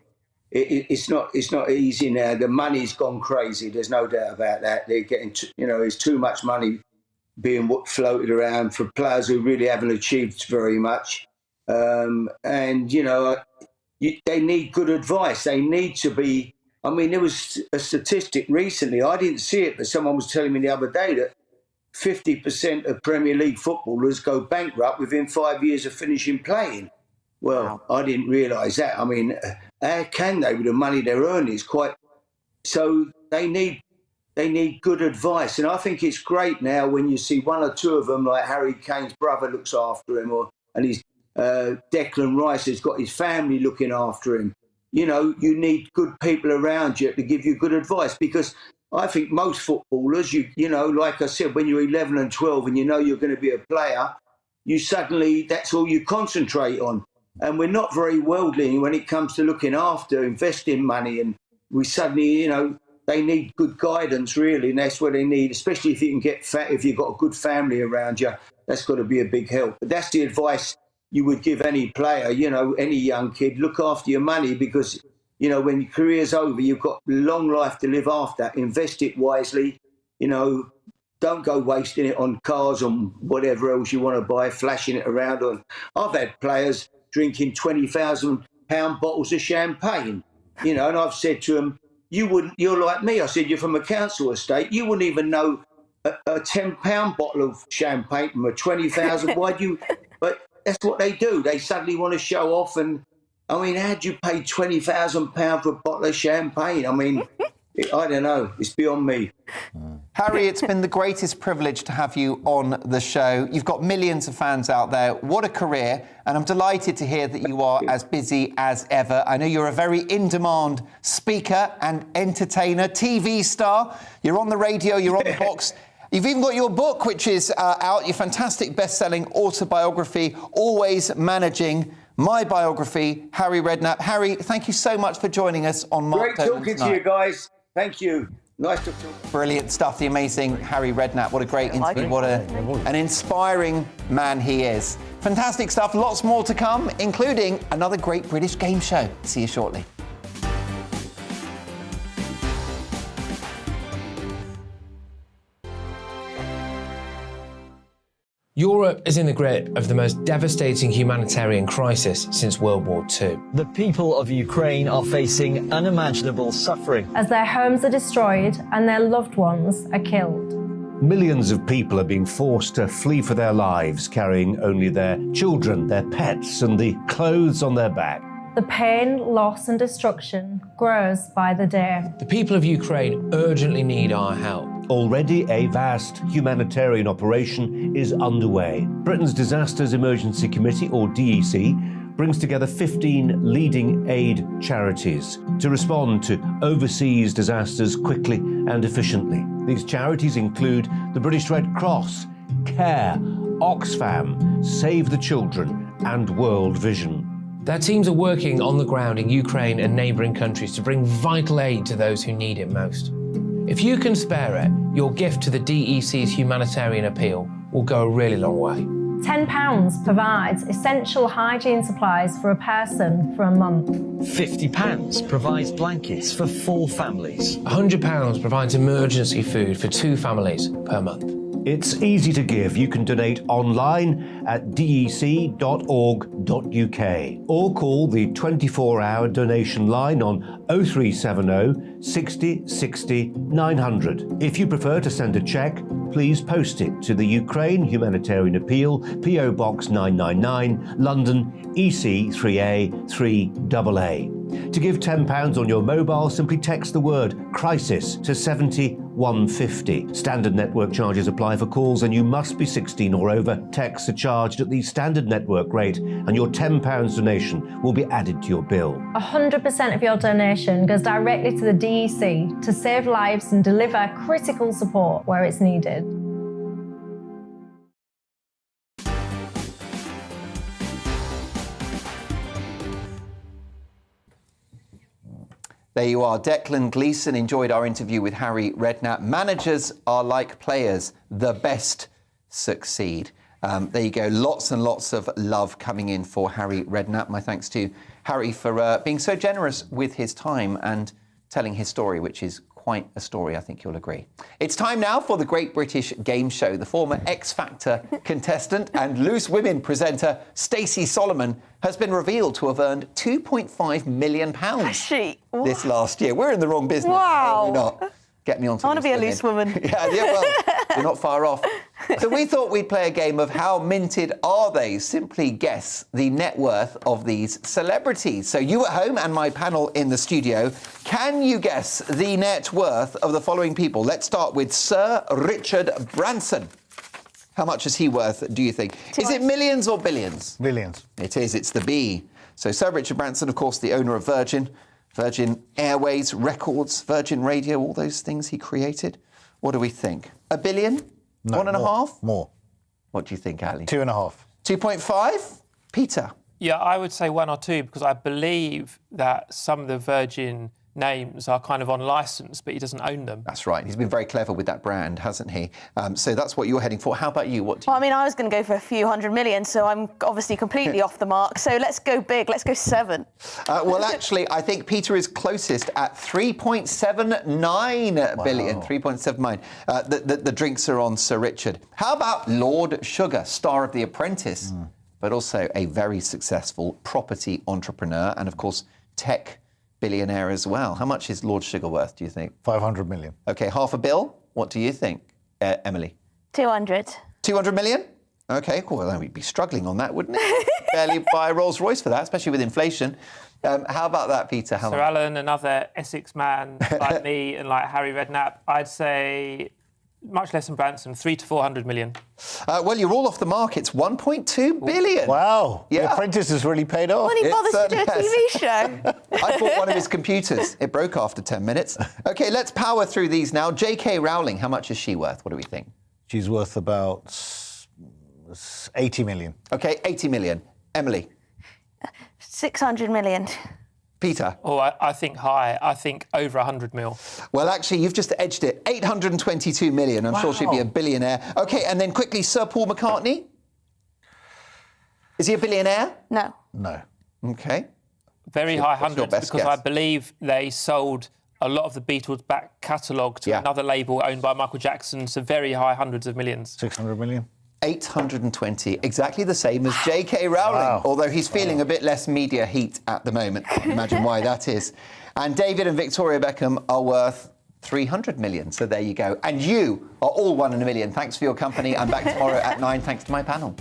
It's not easy now. The money's gone crazy. There's no doubt about that. They're getting. There's too much money being floated around for players who really haven't achieved very much. They need good advice. They need to be. I mean, there was a statistic recently. I didn't see it, but someone was telling me the other day that 50% of Premier League footballers go bankrupt within 5 years of finishing playing. Well, I didn't realise that. I mean, how can they with the money they're earning? So they need good advice. And I think it's great now when you see 1 or 2 of them, like Harry Kane's brother looks after him, and his Declan Rice has got his family looking after him. You need good people around you to give you good advice, because I think most footballers, like I said, when you're 11 and 12 and you're going to be a player, that's all you concentrate on. And we're not very worldly when it comes to looking after, investing money. And we suddenly, they need good guidance, really. And that's what they need, especially if you can get fat, if you've got a good family around you, that's got to be a big help. But that's the advice you would give any player, any young kid. Look after your money, because when your career's over, you've got a long life to live after. Invest it wisely. Don't go wasting it on cars and whatever else you want to buy, flashing it around on. I've had players drinking £20,000 bottles of champagne, and I've said to them, you're like me. I said, you're from a council estate. You wouldn't even know a £10 bottle of champagne from a 20,000. But that's what they do. They suddenly want to show off. And I mean, how'd you pay £20,000 for a bottle of champagne? I mean, I don't know. It's beyond me. Harry, it's been the greatest privilege to have you on the show. You've got millions of fans out there. What a career. And I'm delighted to hear that you are as busy as ever. I know you're a very in-demand speaker and entertainer, TV star. You're on the radio, you're on the box. You've even got your book, which is out, your fantastic best-selling autobiography, Always Managing. My biography, Harry Redknapp. Harry, thank you so much for joining us on Mark Dolan Great talking to you guys. Thank you. Nice to talk. Brilliant stuff. The amazing Harry Redknapp. What a great interview. What an inspiring man he is. Fantastic stuff. Lots more to come, including another great British game show. See you shortly. Europe is in the grip of the most devastating humanitarian crisis since World War II. The people of Ukraine are facing unimaginable suffering as their homes are destroyed and their loved ones are killed. Millions of people are being forced to flee for their lives, carrying only their children, their pets, and the clothes on their back. The pain, loss, and destruction grows by the day. The people of Ukraine urgently need our help. Already a vast humanitarian operation is underway. Britain's Disasters Emergency Committee, or DEC, brings together 15 leading aid charities to respond to overseas disasters quickly and efficiently. These charities include the British Red Cross, CARE, Oxfam, Save the Children, and World Vision. Their teams are working on the ground in Ukraine and neighbouring countries to bring vital aid to those who need it most. If you can spare it, your gift to the DEC's humanitarian appeal will go a really long way. £10 provides essential hygiene supplies for a person for a month. £50 provides blankets for 4 families. £100 provides emergency food for 2 families per month. It's easy to give. You can donate online at dec.org.uk or call the 24-hour donation line on 0370 60 60 900. If you prefer to send a cheque, please post it to the Ukraine Humanitarian Appeal, PO Box 999, London EC 3A 3AA. To give £10 on your mobile, simply text the word crisis to 70150. Standard network charges apply for calls and you must be 16 or over. Texts are charged at the standard network rate and your £10 donation will be added to your bill. 100% of your donation goes directly to the DEC to save lives and deliver critical support where it's needed. There you are. Declan Gleeson enjoyed our interview with Harry Redknapp. Managers are like players. The best succeed. There you go. Lots and lots of love coming in for Harry Redknapp. My thanks to Harry for being so generous with his time and telling his story, which is quite a story, I think you'll agree. It's time now for the Great British Game Show. The former X Factor contestant and Loose Women presenter Stacey Solomon has been revealed to have earned £2.5 million this last year. We're in the wrong business. Wow. We're not. Get me on to I want to be a loose woman. Yeah, well, you're not far off. So we thought we'd play a game of How Minted Are They? Simply guess the net worth of these celebrities. So you at home and my panel in the studio, can you guess the net worth of the following people? Let's start with Sir Richard Branson. How much is he worth, do you think? Is it millions or billions? Billions. It is. It's the B. So Sir Richard Branson, of course, the owner of Virgin Airways, Records, Virgin Radio, all those things he created. What do we think? $1 billion? No, 1.5? More. What do you think, Ali? 2.5. 2.5? Peter? Yeah, I would say 1 or 2 because I believe that some of the Virgin names are kind of on licence, but he doesn't own them. That's right. He's been very clever with that brand, hasn't he? So that's what you're heading for. How about you? What do you Well, I mean, I was going to go for a few hundred million, so I'm obviously completely off the mark. So let's go big. Let's go 7. Well, actually, I think Peter is closest at 3.79 billion. 3.79. The drinks are on Sir Richard. How about Lord Sugar, star of The Apprentice, but also a very successful property entrepreneur and, of course, tech billionaire as well. How much is Lord Sugar worth, do you think? 500 million. OK, $500 million. What do you think, Emily? 200. 200 million? OK, cool. Well, then we'd be struggling on that, wouldn't it? Barely buy a Rolls Royce for that, especially with inflation. How about that, Peter? Sir Alan, another Essex man like me and like Harry Redknapp, I'd say much less than Branson, 300 to 400 million. Well, you're all off the mark. It's 1.2 billion. Wow. Yeah. The Apprentice has really paid off. When he bothers to do a TV show. I bought one of his computers. It broke after 10 minutes. OK, let's power through these now. J.K. Rowling, how much is she worth? What do we think? She's worth about 80 million. OK, 80 million. Emily? 600 million. Peter? Oh, I think high. I think over 100 mil. Well, actually, you've just edged it. 822 million. I'm sure she'd be a billionaire. OK, and then quickly, Sir Paul McCartney? Is he a billionaire? No. No. OK. Very high hundreds because guess? I believe they sold a lot of the Beatles back catalogue to another label owned by Michael Jackson, so very high hundreds of millions. 600 million. 820, exactly the same as J.K. Rowling, although he's feeling a bit less media heat at the moment. Imagine why that is. And David and Victoria Beckham are worth 300 million, so there you go. And you are all 1 in a million. Thanks for your company. I'm back tomorrow at 9, thanks to my panel.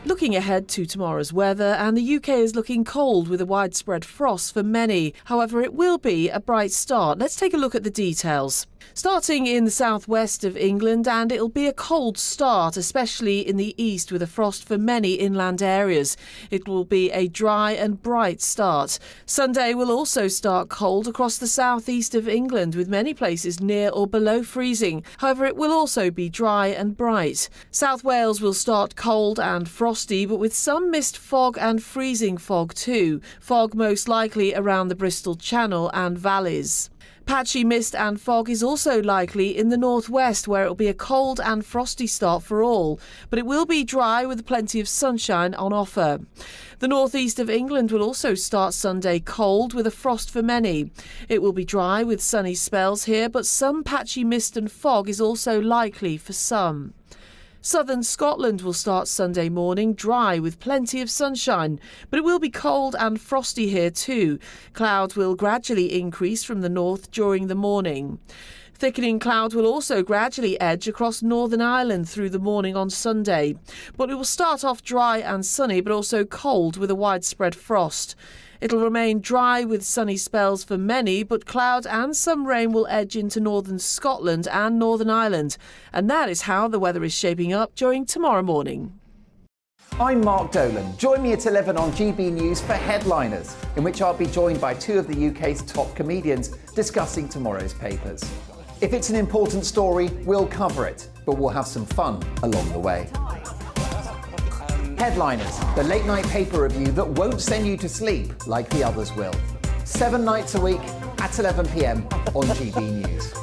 Looking ahead to tomorrow's weather, and the UK is looking cold with a widespread frost for many. However, it will be a bright start. Let's take a look at the details. Starting in the southwest of England, and it'll be a cold start, especially in the east with a frost for many inland areas. It will be a dry and bright start. Sunday will also start cold across the southeast of England, with many places near or below freezing. However, it will also be dry and bright. South Wales will start cold and frosty, but with some mist, fog and freezing fog too. Fog most likely around the Bristol Channel and valleys. Patchy mist and fog is also likely in the northwest, where it will be a cold and frosty start for all, but it will be dry with plenty of sunshine on offer. The northeast of England will also start Sunday cold with a frost for many. It will be dry with sunny spells here, but some patchy mist and fog is also likely for some. Southern Scotland will start Sunday morning dry with plenty of sunshine, but it will be cold and frosty here too. Clouds will gradually increase from the north during the morning. Thickening clouds will also gradually edge across Northern Ireland through the morning on Sunday, but it will start off dry and sunny, but also cold with a widespread frost. It'll remain dry with sunny spells for many, but cloud and some rain will edge into northern Scotland and Northern Ireland. And that is how the weather is shaping up during tomorrow morning. I'm Mark Dolan. Join me at 11 on GB News for Headliners, in which I'll be joined by two of the UK's top comedians discussing tomorrow's papers. If it's an important story, we'll cover it, but we'll have some fun along the way. Headliners, the late night paper review that won't send you to sleep like the others will. 7 nights a week at 11 p.m. on GB News.